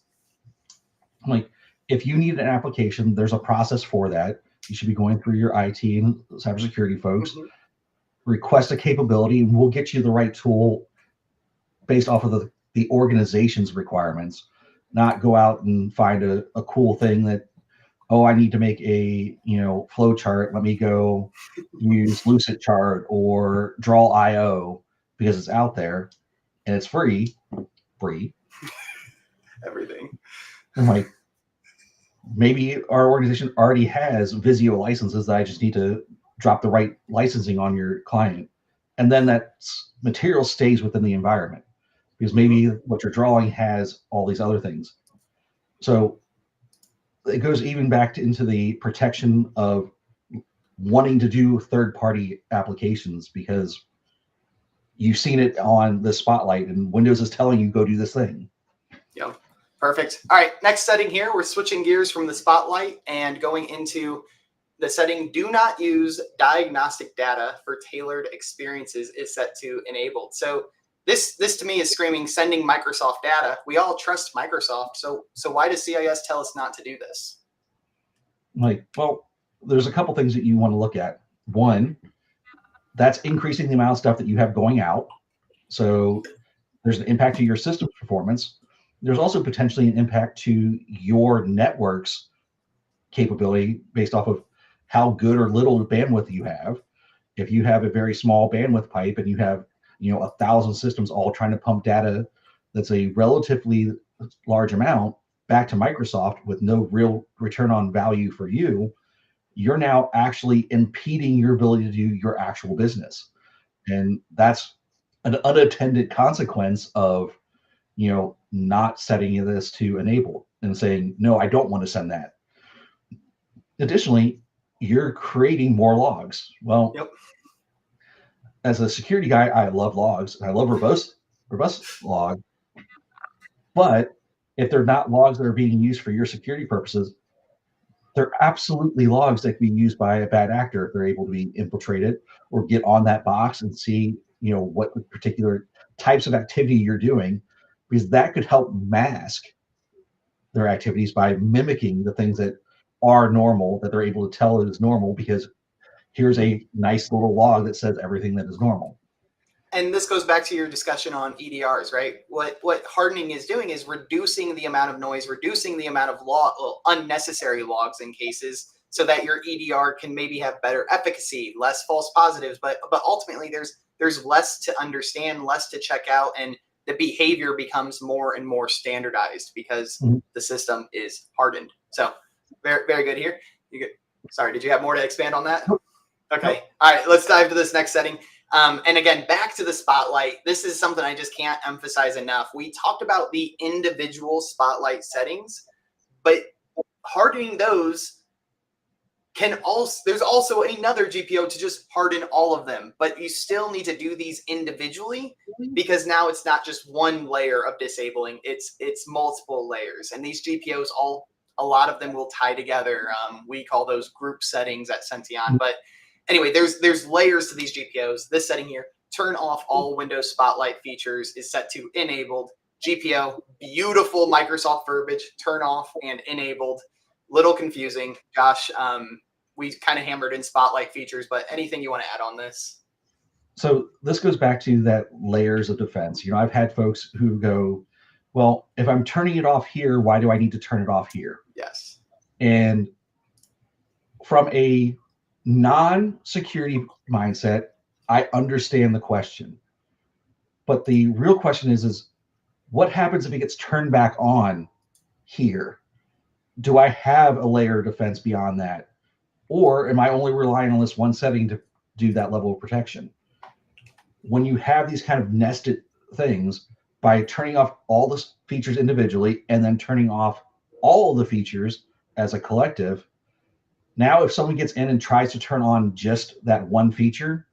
Like, if you need an application, there's a process for that. You should be going through your IT and cybersecurity folks, request a capability, and we'll get you the right tool based off of the organization's requirements, not go out and find a cool thing that, oh, I need to make a flow chart. Let me go use Lucidchart or Draw.io because it's out there and it's free. Everything. I'm like, maybe our organization already has Visio licenses that I just need to drop the right licensing on your client. And then that material stays within the environment because maybe what you're drawing has all these other things. So it goes even back into the protection of wanting to do third-party applications because you've seen it on the Spotlight and Windows is telling you go do this thing. Yeah, perfect. All right, next setting here, we're switching gears from the Spotlight and going into the setting do not use diagnostic data for tailored experiences is set to enabled. So this to me is screaming sending Microsoft data. We all trust Microsoft. So why does CIS tell us not to do this? Like, well, there's a couple things that you want to look at. One, that's increasing the amount of stuff that you have going out. So there's an impact to your system's performance. There's also potentially an impact to your network's capability based off of how good or little bandwidth you have. If you have a very small bandwidth pipe and you have 1,000 systems all trying to pump data that's a relatively large amount back to Microsoft with no real return on value for you, you're now actually impeding your ability to do your actual business. And that's an unattended consequence of not setting this to enable and saying, no, I don't want to send that. Additionally, you're creating more logs. Well, as a security guy, I love logs. I love robust log. But if they're not logs that are being used for your security purposes, they're absolutely logs that can be used by a bad actor if they're able to be infiltrated or get on that box and see what particular types of activity you're doing. because that could help mask their activities by mimicking the things that are normal, that they're able to tell is normal, because here's a nice little log that says everything that is normal. And this goes back to your discussion on EDRs, right? What hardening is doing is reducing the amount of noise, reducing the amount of unnecessary logs in cases, so that your EDR can maybe have better efficacy, less false positives, but ultimately there's less to understand, less to check out, and the behavior becomes more and more standardized because the system is hardened. So very, very good here. Sorry, did you have more to expand on that? Okay. All right, let's dive to this next setting. And again, back to the spotlight. This is something I just can't emphasize enough. We talked about the individual spotlight settings, but hardening those can also, there's also another GPO to just harden all of them, but you still need to do these individually, because now it's not just one layer of disabling, it's multiple layers. And these GPOs, a lot of them will tie together. We call those group settings at Sention. But anyway, there's layers to these GPOs. This setting here, turn off all Windows Spotlight features, is set to enabled. GPO, beautiful Microsoft verbiage, turn off and enabled. Little confusing. Josh, we kind of hammered in Spotlight features, but anything you want to add on this? So this goes back to that layers of defense. I've had folks who go, well, if I'm turning it off here, why do I need to turn it off here? Yes. And from a non-security mindset, I understand the question. But the real question is what happens if it gets turned back on here? Do I have a layer of defense beyond that? Or am I only relying on this one setting to do that level of protection? When you have these kind of nested things, by turning off all the features individually and then turning off all of the features as a collective, now if someone gets in and tries to turn on just that one feature,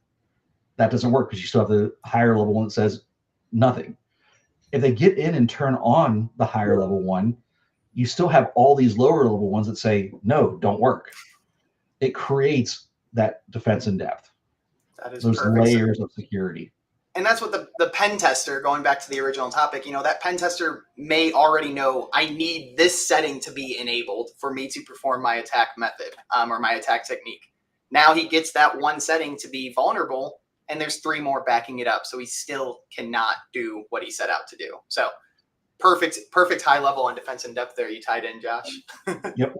that doesn't work because you still have the higher level one that says nothing. If they get in and turn on the higher level one, you still have all these lower level ones that say, no, don't work. It creates that defense in depth. That is those perfect. layers of security. And that's what the pen tester, going back to the original topic, that pen tester may already know, I need this setting to be enabled for me to perform my attack method or my attack technique. Now he gets that one setting to be vulnerable, and there's 3 more backing it up. So he still cannot do what he set out to do. So perfect high level on defense in depth there you tied in, Josh. Yep.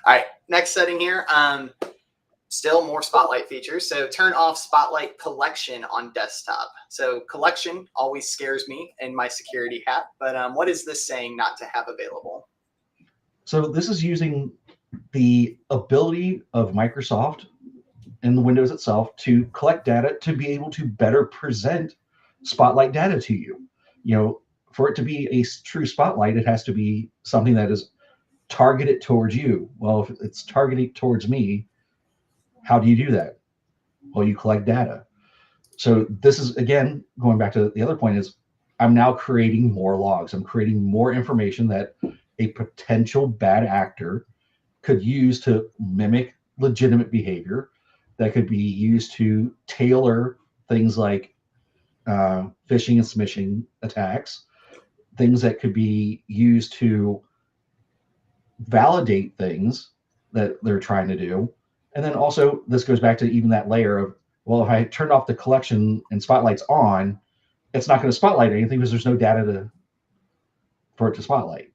All right, next setting here. Still more Spotlight features. So turn off Spotlight collection on desktop. So collection always scares me in my security hat, but what is this saying not to have available? So this is using the ability of Microsoft in the Windows itself to collect data to be able to better present Spotlight data to you. For it to be a true Spotlight, it has to be something that is targeted towards you. Well, if it's targeted towards me, how do you do that? Well, you collect data. So this is, again, going back to the other point, is I'm now creating more logs. I'm creating more information that a potential bad actor could use to mimic legitimate behavior, that could be used to tailor things like phishing and smishing attacks, things that could be used to validate things that they're trying to do. And then also this goes back to even that layer of, well, if I turned off the collection and Spotlight's on, it's not going to spotlight anything because there's no data for it to spotlight.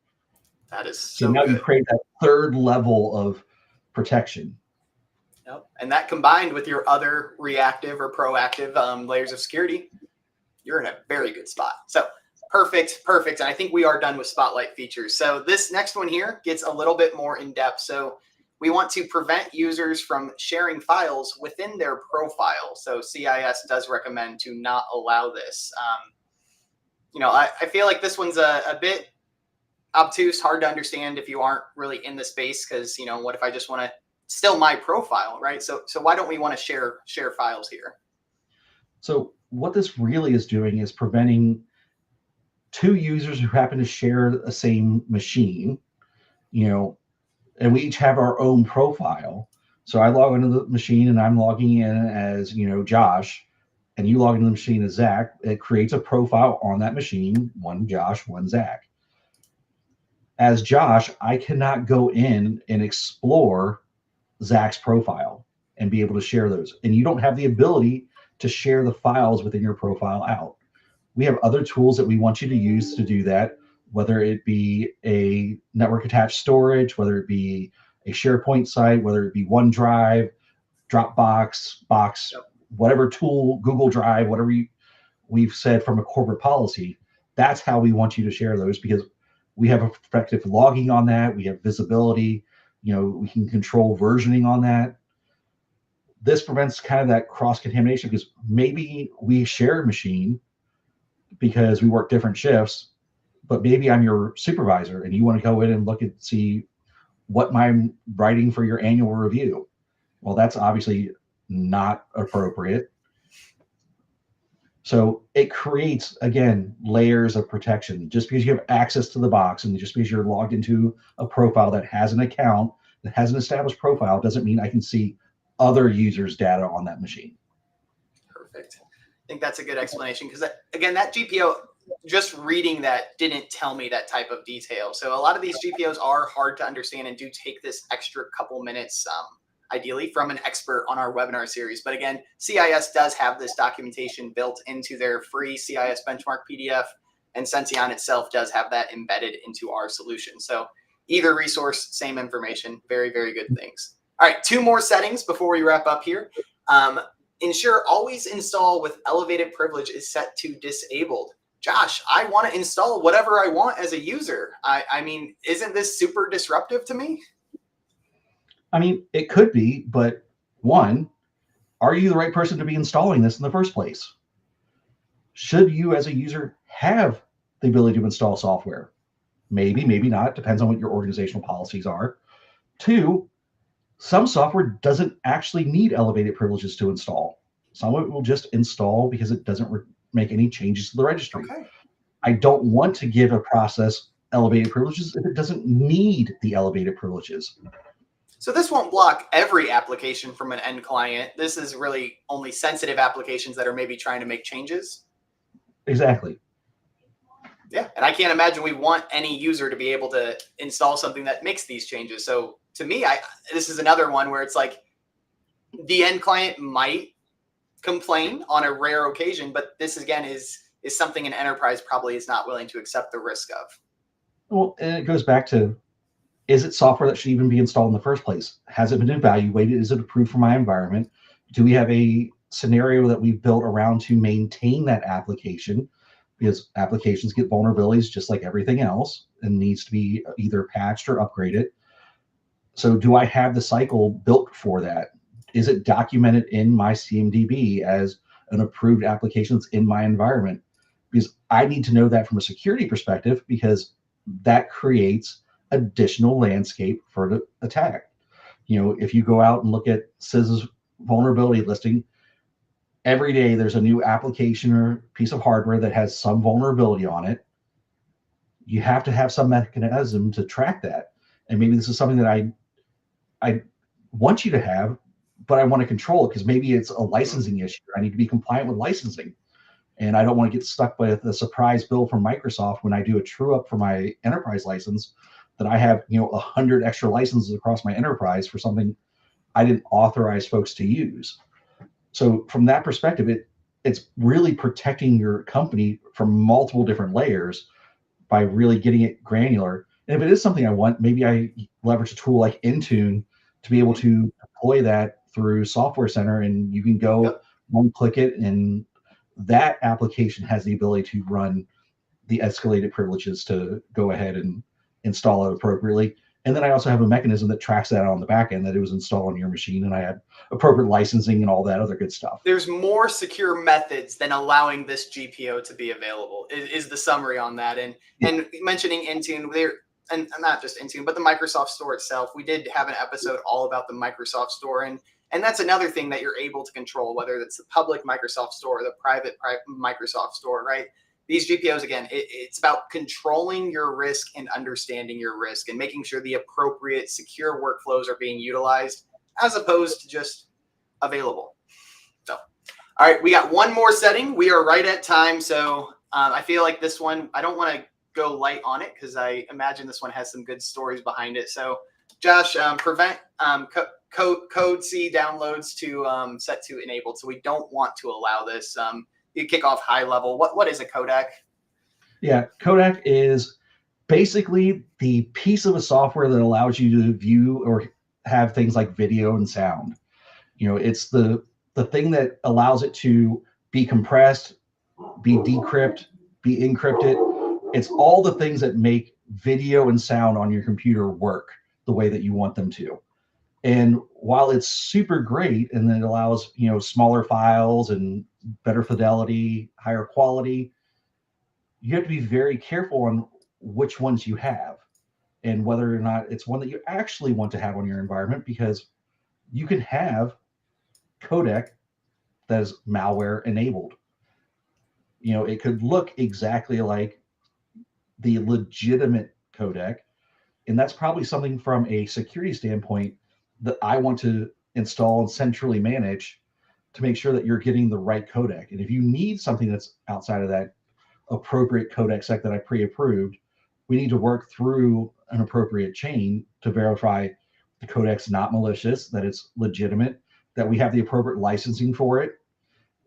That is so now good. You create that third level of protection. Yep. And that combined with your other reactive or proactive layers of security, you're in a very good spot. So perfect. And I think we are done with Spotlight features. So this next one here gets a little bit more in depth. So we want to prevent users from sharing files within their profile. So CIS does recommend to not allow this. I feel like this one's a bit obtuse, hard to understand if you aren't really in the space, because, what if I just want to still my profile, right? So why don't we want to share files here? So what this really is doing is preventing 2 users who happen to share the same machine, and we each have our own profile. So I log into the machine and I'm logging in as, Josh, and you log into the machine as Zach, it creates a profile on that machine, one Josh, one Zach. As Josh, I cannot go in and explore Zach's profile and be able to share those. And you don't have the ability to share the files within your profile out. We have other tools that we want you to use to do that, whether it be a network attached storage, whether it be a SharePoint site, whether it be OneDrive, Dropbox, Box, whatever tool, Google Drive, whatever we've said from a corporate policy. That's how we want you to share those, because we have effective logging on that. We have visibility. We can control versioning on that. This prevents kind of that cross contamination, because maybe we share a machine because we work different shifts, but maybe I'm your supervisor and you want to go in and look and see what I'm writing for your annual review. Well, that's obviously not appropriate. So it creates, again, layers of protection. Just because you have access to the box and just because you're logged into a profile that has an account, that has an established profile, doesn't mean I can see other users' data on that machine. Perfect. I think that's a good explanation, because again, that GPO, just reading that didn't tell me that type of detail. So a lot of these GPOs are hard to understand and do take this extra couple minutes, ideally from an expert on our webinar series. But again, CIS does have this documentation built into their free CIS benchmark PDF, and Sension itself does have that embedded into our solution. So either resource, same information, very, very good things. All right, 2 more settings before we wrap up here. Ensure always install with elevated privilege is set to disabled. Josh, I want to install whatever I want as a user. I mean, isn't this super disruptive to me? I mean, it could be, but one, are you the right person to be installing this in the first place? Should you as a user have the ability to install software? Maybe, maybe not. Depends on what your organizational policies are. 2, some software doesn't actually need elevated privileges to install. Some of it will just install because it doesn't make any changes to the registry. Okay. I don't want to give a process elevated privileges if it doesn't need the elevated privileges. So this won't block every application from an end client. This is really only sensitive applications that are maybe trying to make changes. Exactly. Yeah, and I can't imagine we want any user to be able to install something that makes these changes. So to me, this is another one where it's like the end client might complain on a rare occasion, but this again is something an enterprise probably is not willing to accept the risk of. Well, and it goes back to, is it software that should even be installed in the first place? Has it been evaluated? Is it approved for my environment? Do we have a scenario that we've built around to maintain that application? Because applications get vulnerabilities just like everything else and needs to be either patched or upgraded. So do I have the cycle built for that? Is it documented in my CMDB as an approved application that's in my environment? Because I need to know that from a security perspective, because that creates additional landscape for the attack. If you go out and look at CIS's vulnerability listing, every day there's a new application or piece of hardware that has some vulnerability on it. You have to have some mechanism to track that. And maybe this is something that I want you to have, but I want to control it because maybe it's a licensing issue. I need to be compliant with licensing. And I don't want to get stuck with a surprise bill from Microsoft when I do a true up for my enterprise license, that I have 100 extra licenses across my enterprise for something I didn't authorize folks to use. So from that perspective, it's really protecting your company from multiple different layers by really getting it granular. And if it is something I want, maybe I leverage a tool like Intune to be able to deploy that through Software Center, and you can go one click it, and that application has the ability to run the escalated privileges to go ahead and install it appropriately. And then I also have a mechanism that tracks that on the back end, that it was installed on your machine, and I had appropriate licensing and all that other good stuff. There's more secure methods than allowing this GPO to be available, is the summary on that. And mentioning Intune, and not just Intune, but the Microsoft Store itself. We did have an episode all about the Microsoft Store, and that's another thing that you're able to control, whether it's the public Microsoft Store or the private Microsoft Store, right? These GPOs, again, it's about controlling your risk and understanding your risk and making sure the appropriate secure workflows are being utilized as opposed to just available. So, All right, we got one more setting. We are right at time, so I feel like this one, I don't want to go light on it because I imagine this one has some good stories behind it. So, Josh, prevent code C downloads to set to enabled. So we don't want to allow this. You kick off high level. What is a codec? Yeah, codec is basically the piece of a software that allows you to view or have things like video and sound. It's the thing that allows it to be compressed, be decrypted, be encrypted. It's all the things that make video and sound on your computer work the way that you want them to. And while it's super great and it allows, smaller files and better fidelity, higher quality, you have to be very careful on which ones you have and whether or not it's one that you actually want to have on your environment, because you can have codec that is malware enabled. It could look exactly like the legitimate codec, and that's probably something from a security standpoint that I want to install and centrally manage to make sure that you're getting the right codec. And if you need something that's outside of that appropriate codec sec that I pre-approved, we need to work through an appropriate chain to verify the codec's not malicious, that it's legitimate, that we have the appropriate licensing for it,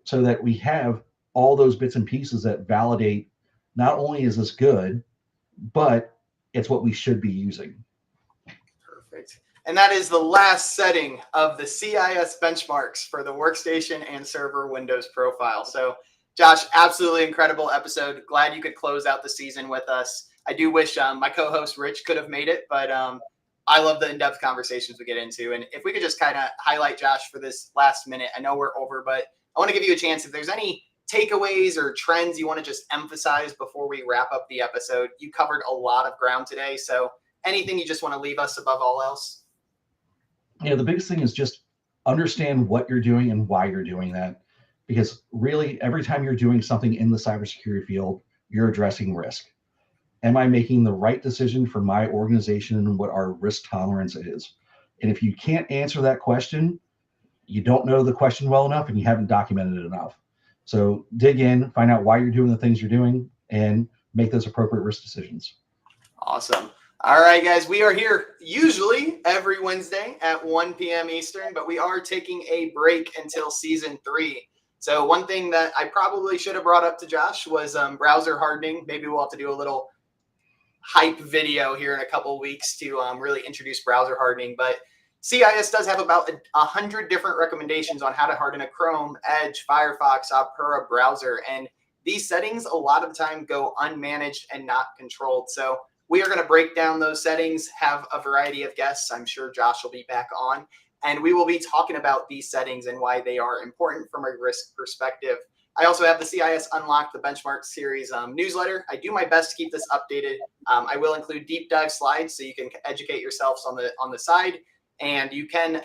so that we have all those bits and pieces that validate not only is this good, but it's what we should be using. Perfect. And that is the last setting of the CIS benchmarks for the workstation and server Windows profile. So, Josh, absolutely incredible episode. Glad you could close out the season with us. I do wish my co-host Rich could have made it, but I love the in-depth conversations we get into. And if we could just kind of highlight Josh for this last minute, I know we're over, but I want to give you a chance. If there's any takeaways or trends you want to just emphasize before we wrap up the episode, you covered a lot of ground today. So anything you just want to leave us above all else? The biggest thing is just understand what you're doing and why you're doing that. Because really, every time you're doing something in the cybersecurity field, you're addressing risk. Am I making the right decision for my organization and what our risk tolerance is? And if you can't answer that question, you don't know the question well enough and you haven't documented it enough. So dig in, find out why you're doing the things you're doing, and make those appropriate risk decisions. Awesome. All right, guys, we are here usually every Wednesday at 1 p.m. Eastern, but we are taking a break until season 3. So one thing that I probably should have brought up to Josh was browser hardening. Maybe we'll have to do a little hype video here in a couple of weeks to really introduce browser hardening. But CIS does have about 100 different recommendations on how to harden a Chrome, Edge, Firefox, Opera browser. And these settings a lot of the time go unmanaged and not controlled. So we are going to break down those settings, have a variety of guests. I'm sure Josh will be back on. And we will be talking about these settings and why they are important from a risk perspective. I also have the CIS Unlock the Benchmark series newsletter. I do my best to keep this updated. I will include deep dive slides so you can educate yourselves on the side. And you can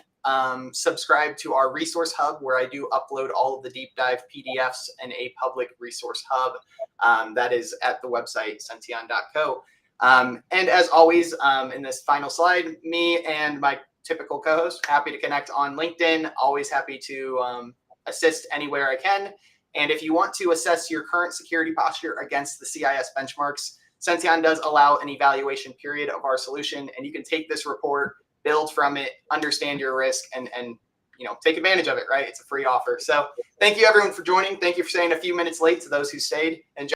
subscribe to our resource hub, where I do upload all of the deep dive PDFs in a public resource hub that is at the website sention.co. And as always, in this final slide, me and my typical co-host, happy to connect on LinkedIn, always happy to assist anywhere I can. And if you want to assess your current security posture against the CIS benchmarks, Sention does allow an evaluation period of our solution, and you can take this report, build from it, understand your risk, and take advantage of it, right? It's a free offer. So thank you everyone for joining. Thank you for staying a few minutes late to those who stayed. And